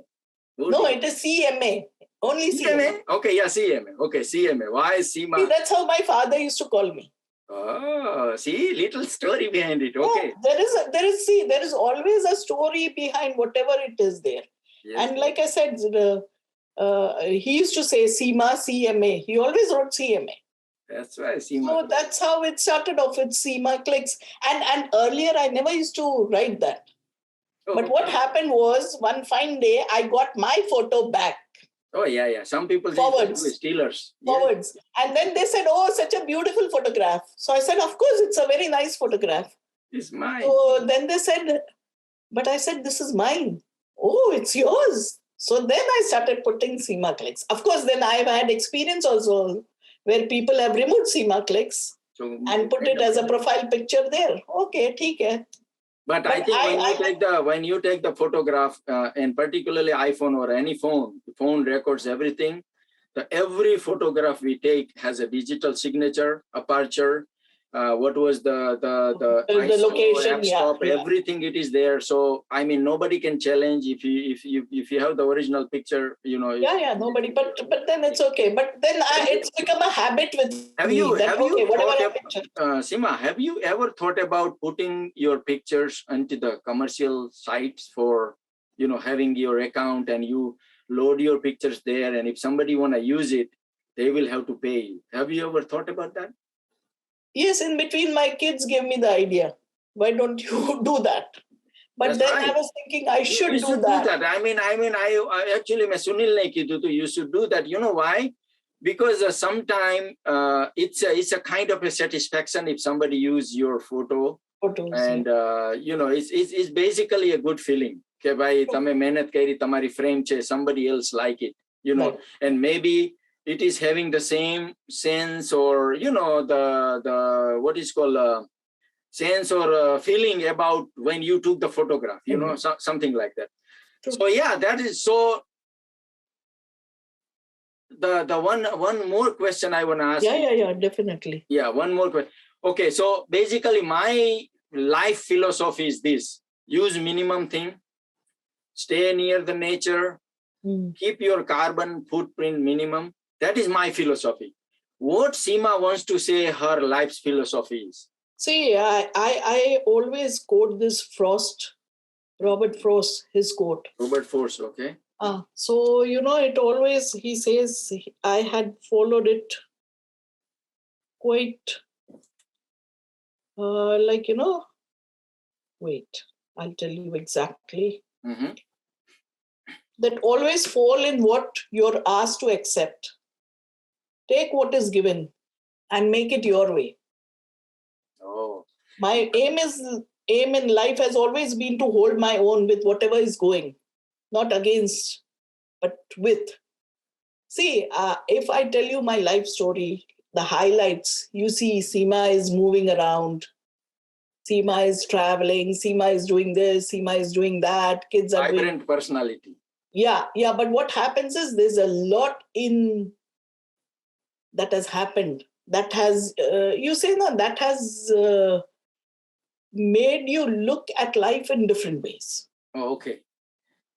No, it is CMA. Only CMA. Okay, yeah, CMA. Okay, CMA. Why is Seema? See, that's how my father used to call me. Oh, see, little story behind it. Okay. Yeah, there is always a story behind whatever it is there. Yes. And like I said, he used to say Seema, CMA. He always wrote CMA. That's why Seema. So that's how it started off with Seema clicks. And earlier I never used to write that. Oh, but what happened was one fine day I got my photo back. Oh, yeah. Some people forwards. Stealers. Forwards. Yeah. And then they said, oh, such a beautiful photograph. So I said, of course, it's a very nice photograph. It's mine. So then they said, but I said, this is mine. Oh, it's yours. So then I started putting Seema clicks. Of course, then I've had experience also where people have removed Seema clicks and put it as a profile picture there. Okay, theek hai. But I think when you take the photograph, and particularly iPhone or any phone, the phone records everything. Every photograph we take has a digital signature, aperture, what was the ISO, location, f-stop, everything it is there. So I mean, nobody can challenge if you have the original picture, you know. Nobody. But then it's okay. But then it's become a habit with Seema, have you ever thought about putting your pictures onto the commercial sites for, you know, having your account and you load your pictures there, and if somebody want to use it, they will have to pay you. Have you ever thought about that? Yes, in between my kids gave me the idea. Why don't you do that? But then I was thinking I should do that. I mean, I actually, you should do that. You know why? Because sometimes it's a kind of a satisfaction if somebody use your photos, and you know, it's basically a good feeling. Okay, bhai, tame mehnat kari, tamari frame che, somebody else like it, you know, and maybe it is having the same sense, or you know, the what is called sense or feeling about when you took the photograph, you know, something like that. So yeah, that is so. The one more question I want to ask. Yeah, definitely. Yeah, one more question. Okay, so basically my life philosophy is this: use minimum thing, stay near the nature, keep your carbon footprint minimum. That is my philosophy. What Seema wants to say her life's philosophy is. See, I always quote this Robert Frost, his quote. Robert Frost, okay. So, you know, it always, he says, I had followed it quite like, you know, wait, I'll tell you exactly. That always fall in what you're asked to accept. Take what is given and make it your way. Oh. My aim in life has always been to hold my own with whatever is going, not against, but with. See, if I tell you my life story, the highlights, you see Seema is moving around, Seema is traveling, Seema is doing this, Seema is doing that, kids are vibrant doing... personality. Yeah, but what happens is there's a lot in that has happened. That has, you say, no, that has made you look at life in different ways. Oh, okay.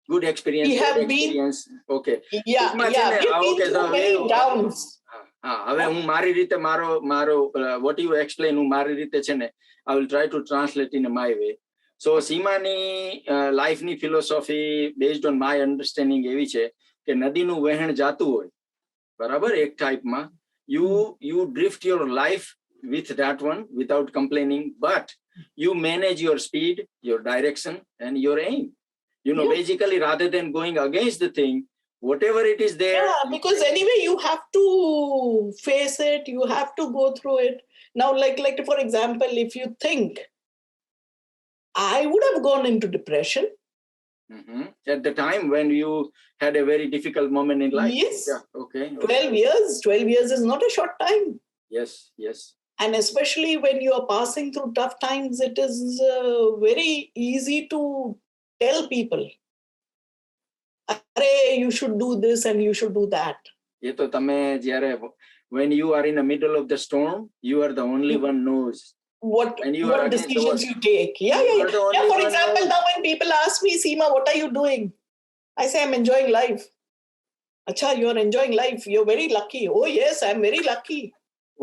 Good experience. We have experience. Okay. Yeah, we've been through many downs. What you explain, I will try to translate in my way. So, Seema's life ni philosophy, based on my understanding, evi છે કે નદીનું વહેણ જાતું હોય, બરાબર, એક ટાઈપમાં. You drift your life with that one without complaining, but you manage your speed, your direction, and your aim. You know, basically, rather than going against the thing, whatever it is there. Yeah, because anyway, you have to face it. You have to go through it. Now, like for example, if you think, I would have gone into depression. At the time when you had a very difficult moment in life. Yes. Yeah. Okay. 12 years. 12 years is not a short time. Yes. Yes. And especially when you are passing through tough times, it is very easy to tell people, "Arey, you should do this and you should do that." When you are in the middle of the storm, you are the only one knows what decisions you take. Yeah. For example, now when people ask me, Seema, what are you doing? I say, I'm enjoying life. Acha, you're enjoying life. You're very lucky. Oh, yes, I'm very lucky.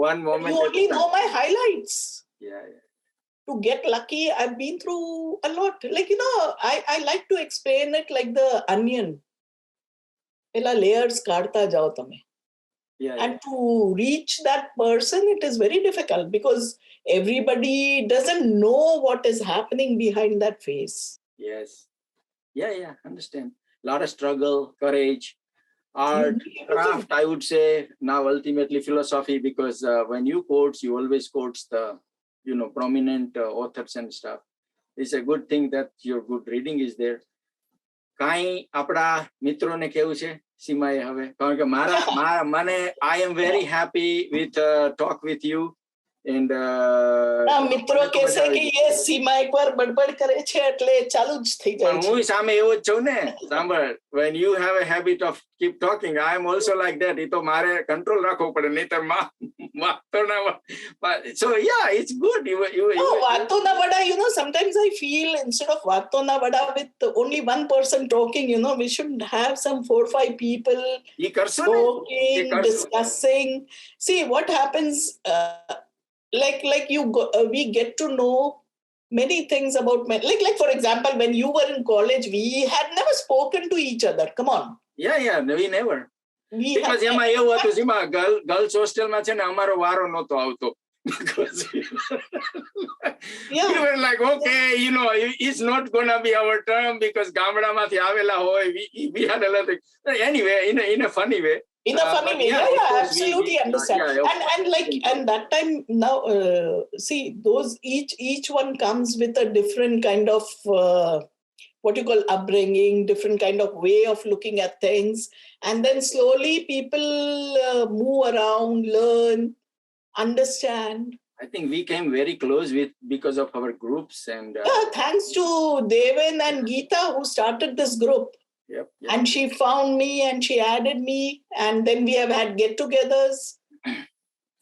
One moment. You only know my highlights. Yeah. To get lucky, I've been through a lot. Like, I like to explain it like the onion. Pehla layers kaadta jao tame. And to reach that person, it is very difficult because everybody doesn't know what is happening behind that face. Yes. Yeah. Understand. A lot of struggle, courage, art, craft, I would say, now ultimately philosophy, because when you quote, you always quote the, prominent authors and stuff. It's a good thing that your good reading is there. Kai apda mitro ne kevu છે સીમાએ હવે કારણ કે મને I am very happy with talk with you. And મિત્રો કહેશે કે એ સીમા એકવાર બડબડ કરે છે એટલે ચાલુ જ થઈ જાય છે. હું સામે એવો જ છું ને સાંભળ, when you have a habit of keep talking, I am also like that. એ તો મારે કંટ્રોલ રાખવો પડે, નહીતર વાતો ના. So yeah, it's good. વાતો ના વડા, sometimes I feel instead of vato na vada with only one person talking, we should have some 4-5 people talking, discussing. See what happens. We get to know many things about men. Like for example, when you were in college, we had never spoken to each other. Come on. Yeah, we never. Because એમાં એવું હતું સીમા, girls હોસ્ટેલમાં છે ને અમારો વારો નહોતો આવતો. Because we were like, okay, it's not gonna be our term because ગામડામાંથી આવેલા હોય. We had a lot of, anyway, in a funny way. In a funny way, absolutely understand. And that time now, see, those each one comes with a different kind of what you call upbringing, different kind of way of looking at things, and then slowly people move around, learn, understand. I think we came very close because of our groups and thanks to Devan and Geeta who started this group. Yep. And she found me and she added me, and then we have had get-togethers.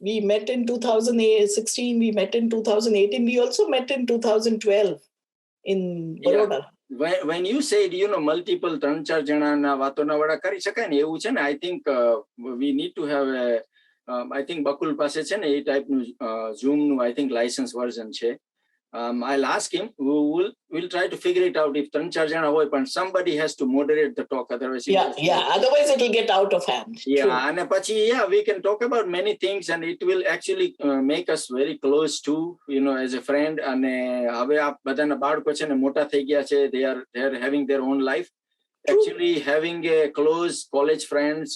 We met in 2016, we met in 2018, we also met in 2012 in Baroda. When you said, multiple 3-4 જણાના વાતોના વડા કરી શકાય ને, એવું છે ને, I think we need to have a I think Bakul પાસે છે ને એ ટાઈપનું Zoom નું I think license version છે. I'll ask him. We'll try to figure it out if 3-4 જણા હોય, but somebody has to moderate the talk, otherwise otherwise it will get out of hand. And પછી we can talk about many things and it will actually make us very close to, as a friend. અને હવે આ બધાના બાળકો છે ને મોટા થઈ ગયા છે, they are having their own life. Actually having a close college friends,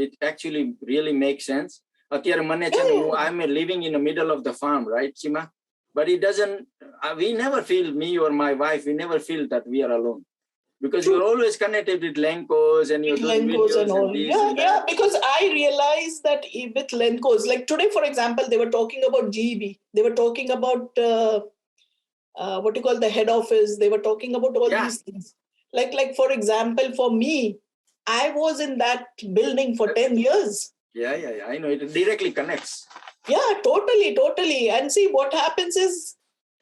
it actually really makes sense. અત્યારે મને છે ને, I'm living in the middle of the farm, right, Seema? But it doesn't, we never feel, me or my wife, we never feel that we are alone. Because you're always connected with Lenkos and you're doing videos and all. Because I realized that with Lenkos, like today, for example, they were talking about GEB. They were talking about what you call the head office. They were talking about all these things. Like for example, for me, I was in that building for 10 years. Yeah, I know. It directly connects. Yeah, totally. And see, what happens is,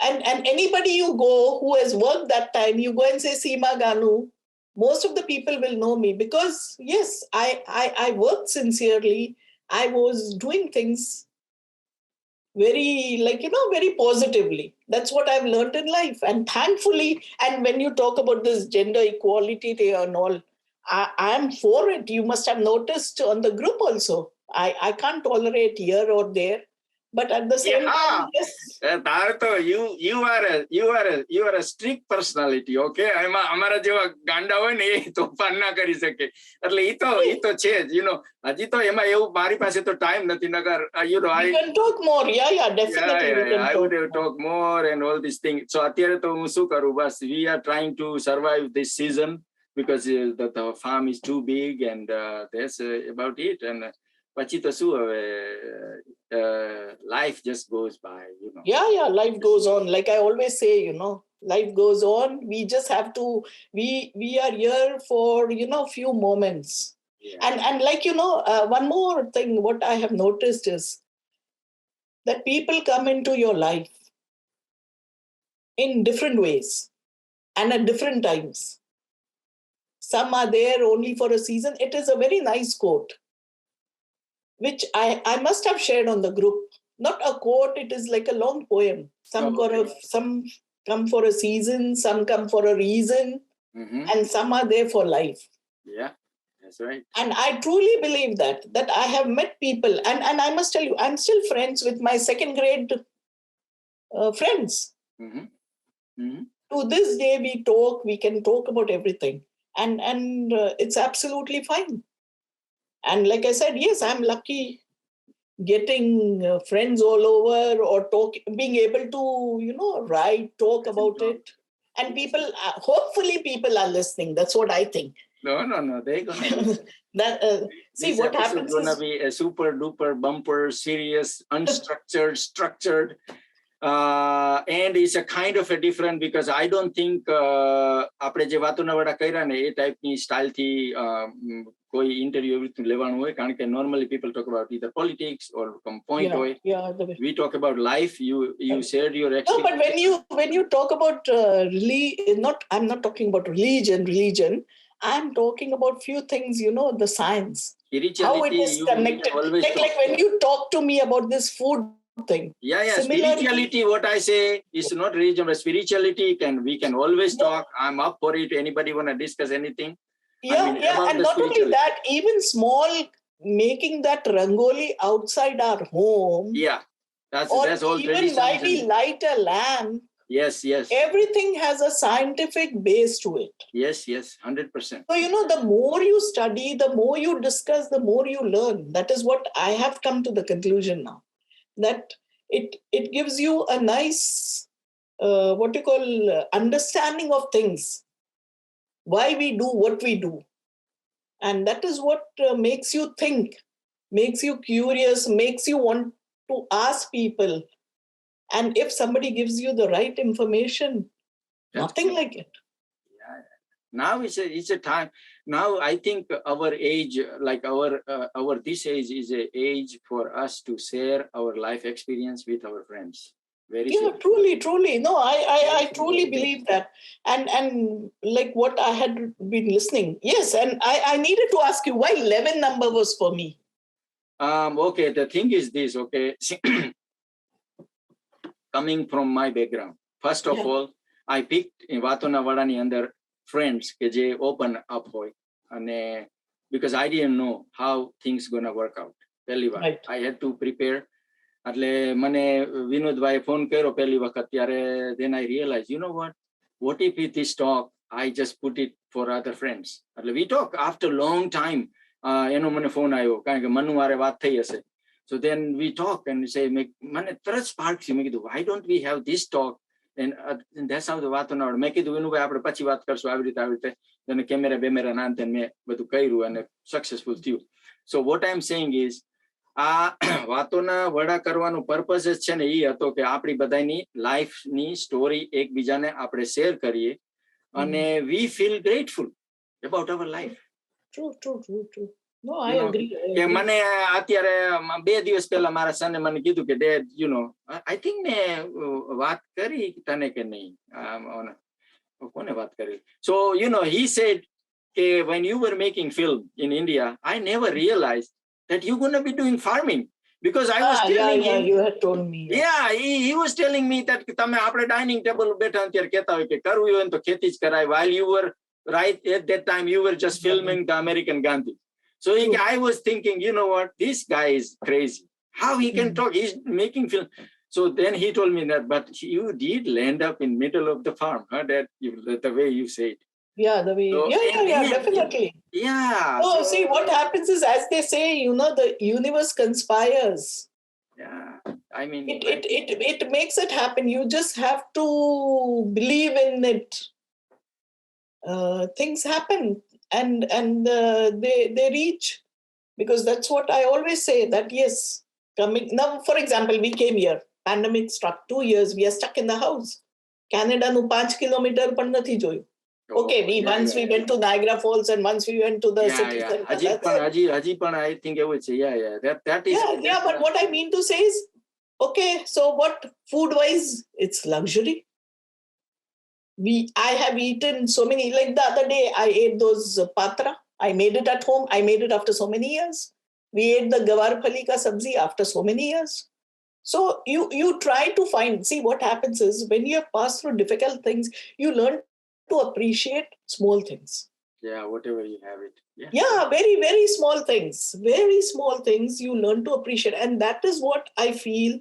and anybody you go who has worked that time, you go and say Seema Ganoo, most of the people will know me because, yes, I worked sincerely. I was doing things very, very positively. That's what I've learned in life. And thankfully, and when you talk about this gender equality and all, I'm for it. You must have noticed on the group also. I can't tolerate here or there. But at the same time, yes. You are a strict personality, okay? અમારા જેવા ગાંડા હોય ને એ તોફાન ના કરી શકે. એટલે ઈ તો છે જ, હજી તો એમાં એવું મારી પાસે તો ટાઈમ નથી, નગર I can talk more. Yeah, definitely. I would have talked more and all these things. So અત્યારે તો હું શું કરું, બસ we are trying to survive this season because the farm is too big and that's about it. And પછી તો શું હવે, life just goes by, Yeah, life goes on. Like I always say, life goes on. We just have to, we are here for, few moments. Yeah. And like, one more thing, what I have noticed is that people come into your life in different ways and at different times. Some are there only for a season. It is a very nice quote, which I must have shared on the group. Not a quote, it is like a long poem. Some come for a season, some come for a reason, and some are there for life. Yeah, that's right. And I truly believe that I have met people, and I must tell you, I'm still friends with my second grade friends. To this day, we can talk about everything. And it's absolutely fine. And like I said, yes, I'm lucky getting friends all over, or being able to, write, talk about it. And people, hopefully people are listening. That's what I think. No, they're going to see what happens is going to be a super duper bumper, serious, unstructured, structured. And it's a kind of a different, because I don't think આપણે જે વાતોના વડા કર્યા ને એ ટાઈપની સ્ટાઇલથી કોઈ interview એવી લેવાનું હોય, કારણ કે normally people talk about either politics or some point હોય. We talk about life. You shared your experience. No, but when you talk about I'm not talking about religion. I'm talking about few things, the science, how it is connected. Like when you talk to me about this food thing. Yeah. Spirituality, what I say is not religion, but spirituality. We can always talk. I'm up for it. Anybody want to discuss anything? Yeah, and not only that, even small, making that rangoli outside our home. Yeah, that's all. Even why we light a lamp. Yes. Everything has a scientific base to it. Yes, 100%. So, the more you study, the more you discuss, the more you learn. That is what I have come to the conclusion now. That it gives you a nice, understanding of things. Why we do what we do. And that is what makes you think, makes you curious, makes you want to ask people. And if somebody gives you the right information, nothing like it. Yeah. Now it's a time. Now I think our age, like our this age, is an age for us to share our life experience with our friends. Truly. No, I truly believe that. And like what I had been listening. Yes, and I needed to ask you why 11 number was for me. Okay, the thing is this, okay. Coming from my background, first of all, I picked in Vatona Vadani under friends ke je open up hoy, and because I didn't know how things gonna work out. Right. I had to prepare. એટલે મને Vinodbhai phone કર્યો પહેલી વખત, ત્યારે then I realized, you know what if with this talk I just put it for other friends. એટલે we talk after long time. એનો મને phone આવ્યો, કારણ કે મનુ વારે વાત થઈ હશે. So then we talk and we say, મને તરત સ્પાર્ક થયું. મેં કીધું, why don't we have this talk? And that's how the વાતો ના આવડે. મેં કીધું વિનુભાઈ આપણે પછી વાત કરશું આવી રીતે. અને કેમેરા બેમેરા ના અંતે મેં બધું કર્યું અને સક્સેસફુલ થયું. So what I'm saying is, આ વાતોના વડા કરવાનો પર્પઝ જ છે ને એ હતો કે આપણી બધાની લાઈફની સ્ટોરી એકબીજાને આપણે શેર કરીએ અને we feel grateful about our life. True. No, I agree. કે મને અત્યારે 2 દિવસ પહેલા મારા સને મને કીધું કે ડેડ, I think મેં વાત કરી તને કે નહીં, કોને વાત કરી. So he said કે when you were making film in India, I never realized that you're going to be doing farming, because I was telling him. You had told me. Yeah, he was telling me that તમે આપણે dining table બેઠા ત્યારે કહેતા હોય કે કરવું હોય તો ખેતી જ કરાય, while you were right at that time you were just filming the American Gandhi. So I was thinking, you know what, this guy is crazy. How he can talk? He's making film. So then he told me that, but you did land up in middle of the farm, huh? The way you say it. Yeah, the way. So, Definitely. Yeah. So see, what happens is, as they say, the universe conspires. Yeah. I mean, it makes it happen. You just have to believe in it. Things happen, and they reach, because that's what I always say, that yes, coming now, for example, we came here, pandemic struck, 2 years we are stuck in the house. Canada nu 5 kilometer પણ નથી જોયું. Okay, we went to Niagara Falls, and once we went to the city center. Haji pan, I think I would say, that is. Yeah, but what I mean to say is, okay, so what, food wise, it's luxury. I have eaten so many, like the other day I ate those patra. I made it at home. I made it after so many years. We ate the gawar phali ka sabzi after so many years. So you try to find, see, what happens is, when you have passed through difficult things, you learn to appreciate small things. Yeah, whatever you have it. Yeah, very, very small things. Very small things you learn to appreciate. And that is what I feel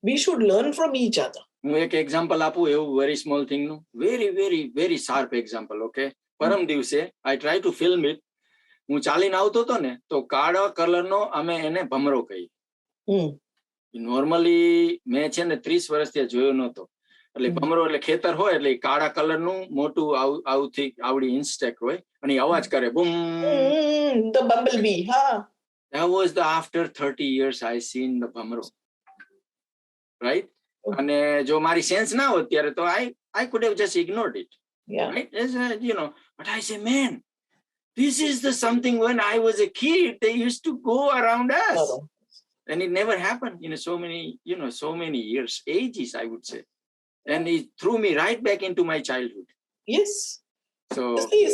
we should learn from each other. હું એક example આપું એવું very small thing નું, very very very sharp example. Okay, પરમ દિવસે I try to film it. હું ચાલીને આવતો હતો ને, તો કાળા કલરનો અમે એને ભમરો કહી. નોર્મલી મેં છે ને 30 વર્ષથી જોયો નહોતો. એટલે ભમરો એટલે ખેતર હોય, એટલે કાળા કલરનું મોટું આવડી ઇન્સ્ટેક હોય, અને અવાજ કરે બૂમ. The bumblebee, huh? That was after 30 years I seen the ભમરો, right? અને જો મારી સેન્સ ના હોત ત્યારે તો I could have just ignored it. Yeah. Right? But I say, man, this is the something when I was a kid, they used to go around us. And it never happened in so many years, ages, I would say. And it threw me right back into my childhood. Yes. So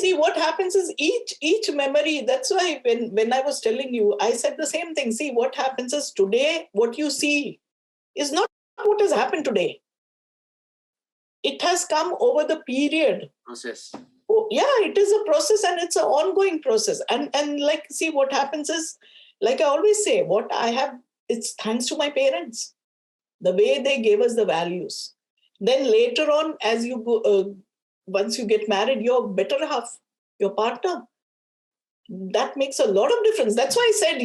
see what happens is, each memory, that's why when I was telling you, I said the same thing. See, what happens is, today what you see is not what has happened today. It has come over the period. Process. Oh, yeah, it is a process, and it's an ongoing process. And like, see, what happens is, like I always say, what I have, it's thanks to my parents, the way they gave us the values. Then later on, as you go, once you get married, your better half, your partner, that makes a lot of difference. That's why I said,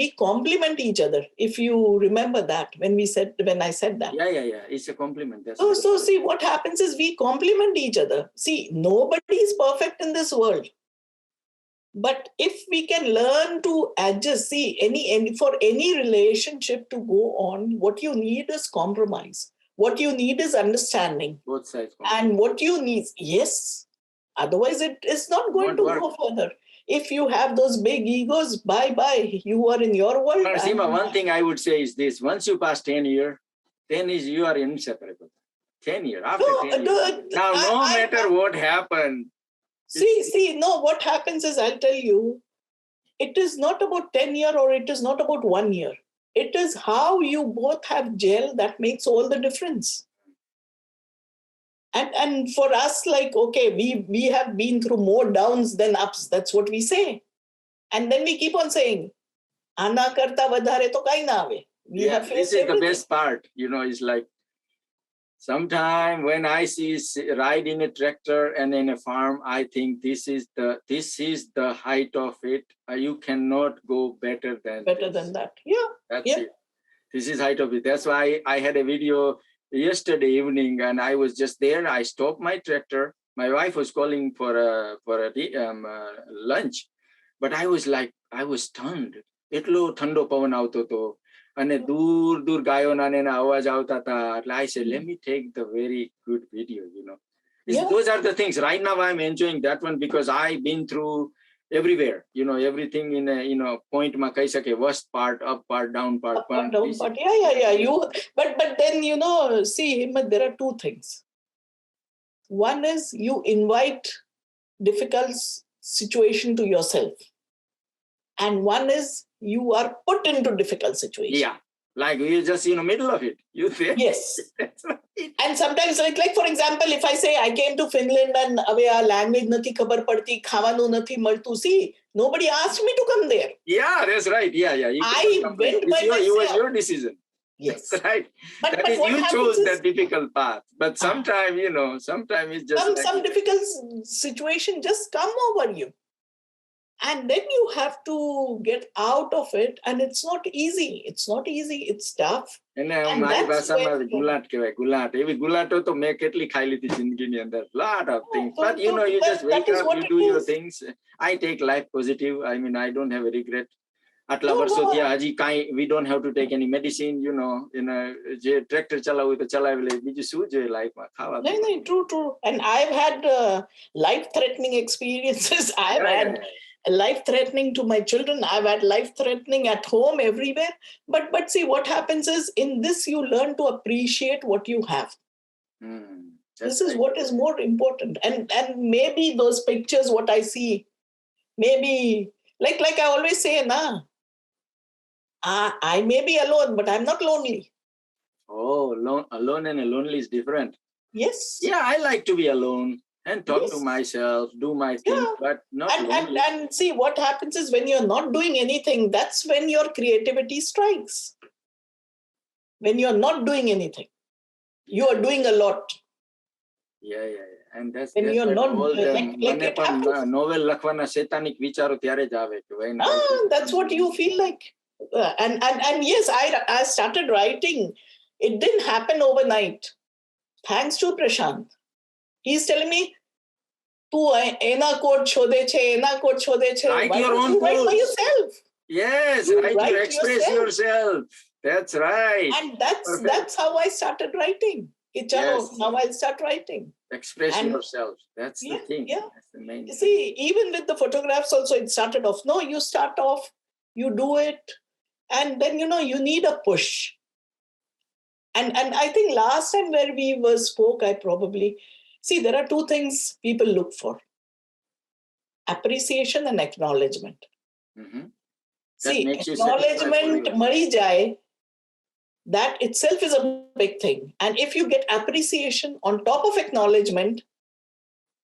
we complement each other. If you remember that, when I said that. Yeah. It's a compliment. So see, what happens is, we complement each other. See, nobody is perfect in this world. But if we can learn to adjust, see, for any relationship to go on, what you need is compromise. What you need is understanding. Both sides. And what you need, yes. Otherwise, it is not going to go further. If you have those big egos, bye. You are in your world. Seema, one thing I would say is this. Once you pass 10 years, then you are inseparable. 10 years. After 10 years. Now, no matter what happened. See, no, what happens is, I'll tell you, it is not about 10 years, or it is not about 1 year. It is how you both have gel that makes all the difference. And for us, like, okay, we have been through more downs than ups. That's what we say. And then we keep on saying, Ana karta vadhare to kai na ave. This is the best part. It's like, sometime when I see ride in a tractor and in a farm, I think this is the height of it. You cannot go better than that. Yeah. That's it. This is height of it. That's why I had a video yesterday evening, and I was just there. I stopped my tractor. My wife was calling for lunch, but I was stunned. એટલો ઠંડો પવન આવતો હતો, અને દૂર ગાયોના એના અવાજ આવતા હતા. એટલે I said, let me take the very good video. Those are the things. Right now I'm enjoying that one, because I've been through everywhere. Everything in a point ma કહી શકે, worst part, up part, down part. Down part. Yeah. But then, see, Himmat, there are two things. One is, you invite difficult situation to yourself. And one is, you are put into difficult situation. Yeah. Like you're just in the middle of it. You there? Yes. That's right. And sometimes, like for example, if I say I came to Finland and our language nathi khabar padti, khawanu nathi maltu, see, nobody asked me to come there. Yeah, that's right. Yeah. I went by myself. It was your decision. Yes. That's right. But you chose that difficult path. But sometimes, sometimes it's just some difficult situation just come over you. And then you have to get out of it. And it's not easy. It's not easy. It's tough. And my ભાષામાં ગુલાટ કહેવાય ગુલાટ એવી ગુલાટો તો મેં કેટલી ખાઈ લીધી જિંદગીની અંદર lot of things. But you just wake up, you do your things. I take life positive. I mean, I don't have a regret. આટલા વર્ષો થયા હજી કાંઈ we don't have to take any medicine, જે ટ્રેક્ટર ચલાવવું તો ચલાવી લે બીજું શું જોઈએ લાઈફમાં ખાવા. No, true. And I've had life-threatening experiences. I've had life-threatening to my children. I've had life-threatening at home, everywhere. But see, what happens is in this you learn to appreciate what you have. This is what is more important. And maybe those pictures, what I see, maybe like I always say, I may be alone, but I'm not lonely. Oh, alone and lonely is different. Yes. Yeah, I like to be alone and talk to myself, do my thing, but not lonely. And see, what happens is when you're not doing anything, that's when your creativity strikes. When you're not doing anything, you are doing a lot. Yeah. And that's when you're not novel લખવાના શૈતાનિક વિચારો ત્યારે જ આવે કે ભાઈ that's what you feel like. And yes, I started writing. It didn't happen overnight. Thanks to Prashant. He's telling me, tu ena code chode che. Write your own write by yourself. Yes, write express yourself. That's right. And that's how I started writing. Now I'll start writing. Express yourself. That's the thing. Yeah. That's the main thing. See, even with the photographs also, it started off. No, you start off, you do it, and then, you need a push. And I think last time where we spoke, see, there are two things people look for. Appreciation and acknowledgement. Mm-hmm. See, acknowledgement, mari jaye, that itself is a big thing. And if you get appreciation on top of acknowledgement,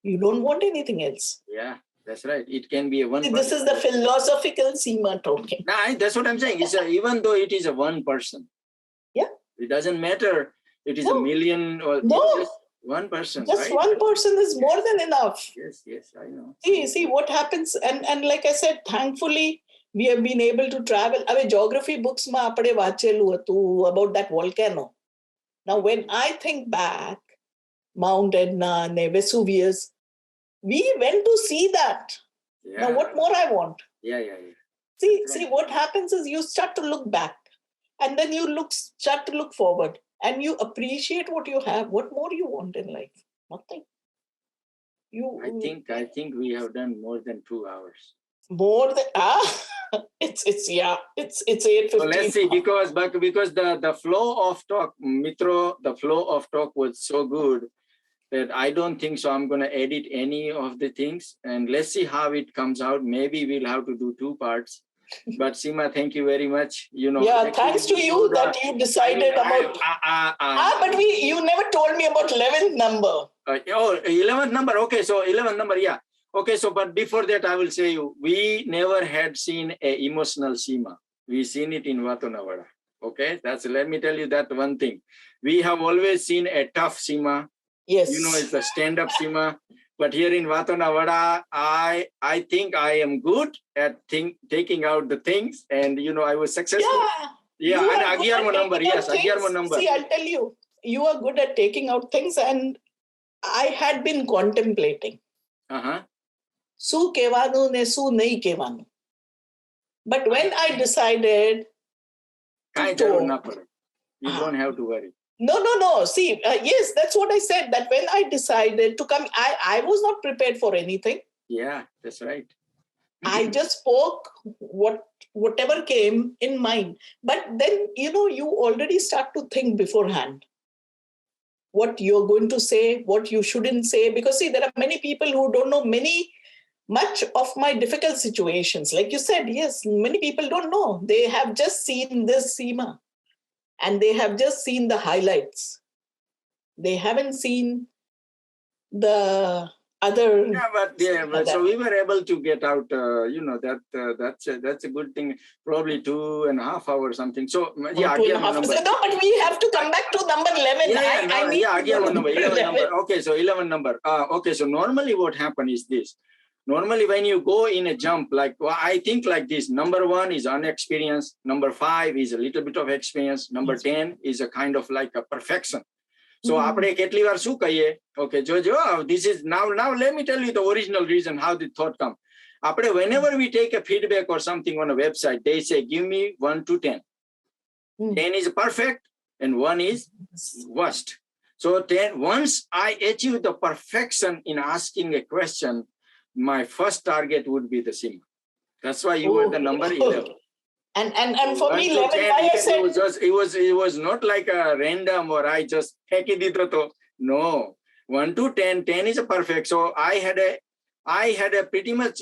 you don't want anything else. Yeah, that's right. It can be a one. This is the philosophical Seema talking. Nah, that's what I'm saying. It's even though it is a one person. Yeah. It doesn't matter. It is a million or just one person. Just right? one person is more than enough. Yes, I know. See what happens. And like I said, thankfully, we have been able to travel. Geography books ma apade vachelu hatu about that volcano. Now, when I think back, Mount Etna and Vesuvius, we went to see that. Yeah. Now, what more I want? Yeah. See, what happens is you start to look back, and then you start to look forward, and you appreciate what you have. What more you want in life? Nothing. I think we have done more than 2 hours. More than it's 8:15. So let's see, because the flow of talk, Mitro, the flow of talk was so good that I don't think so I'm going to edit any of the things, and let's see how it comes out. Maybe we'll have to do 2 parts. But Seema, thank you very much. Thanks to you that you decided about. But you never told me about 11th number. 11th number. Okay, so 11th number, yeah. Okay, so but before that, I will say we never had seen a emotional Seema. We seen it in Vatonavada. Okay, let me tell you that one thing. We have always seen a tough Seema. Yes. It's a stand-up Seema. But here in Vatonavada, I think I am good at taking out the things, and I was successful. Yeah, and Agiyarmo number, yes, Agiyarmo number. See, I'll tell you, you are good at taking out things, and I had been contemplating. Su kevanu ne su nahi kevanu. But when I decided you don't have to worry. No. See, yes, that's what I said, that when I decided to come, I was not prepared for anything. Yeah, that's right. I just spoke whatever came in mind. But then, you already start to think beforehand what you're going to say, what you shouldn't say. Because see, there are many people who don't know much of my difficult situations. Like you said, yes, many people don't know. They have just seen this Seema. and they have just seen the highlights. They haven't seen the other. But so we were able to get out, that's a good thing, probably 2.5 hours something. So, yeah, again, no, but we have to come back to number 11. Again, number 11 number. Okay, so 11 number. Okay, so normally what happens is this. Normally, when you go in a jump, like I think like this, number 1 is unexperienced, number 5 is a little bit of experience, number 10 is a kind of like a perfection. So આપણે કેટલી વાર શું કહીએ, okay, this is now let me tell you the original reason how the thought come. આપણે whenever we take a feedback or something on a website, they say give me 1 to 10. 10 is perfect and 1 is worst. So 10, once I achieve the perfection in asking a question, my first target would be the Seema. That's why you were the number 11. And for me, 11, why I said it was not like a random or I just take it. No, 1 to 10, 10 is a perfect. So I had a pretty much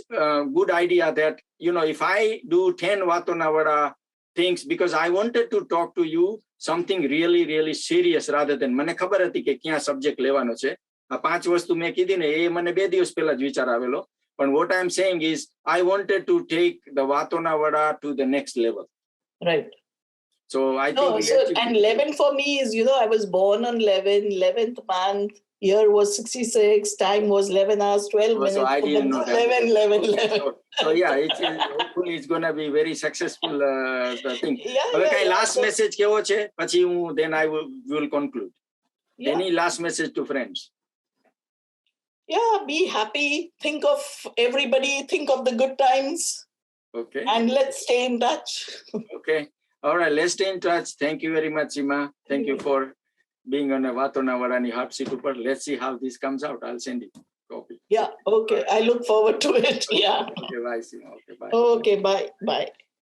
good idea that, if I do 10 Vatonavada things, because I wanted to talk to you something really, really serious rather than મને ખબર હતી કે ક્યાં subject લેવાનો છે. આ 5 વસ્તુ મેં કીધી ને એ મને 2 દિવસ પહેલા જ વિચાર આવેલો. But what I'm saying is, I wanted to take the Vatonavada to the next level. Right. So I think. And 11 for me is, I was born on 11th month. Year was 66. Time was 11 hours, 12 minutes. So I didn't know that. 11. So yeah, hopefully it's going to be very successful thing. Yeah, last message કેવો છે? પછી then I will conclude. Yeah. Any last message to friends? Yeah, be happy. Think of everybody. Think of the good times. Okay. And let's stay in touch. Okay. All right. Let's stay in touch. Thank you very much, Seema. Thank you for being on a Vatonavadani hot seat. Let's see how this comes out. I'll send you a copy. Yeah. Okay. I look forward to it. Yeah. Okay. Bye, Seema. Okay. Bye. Okay. Bye. Bye.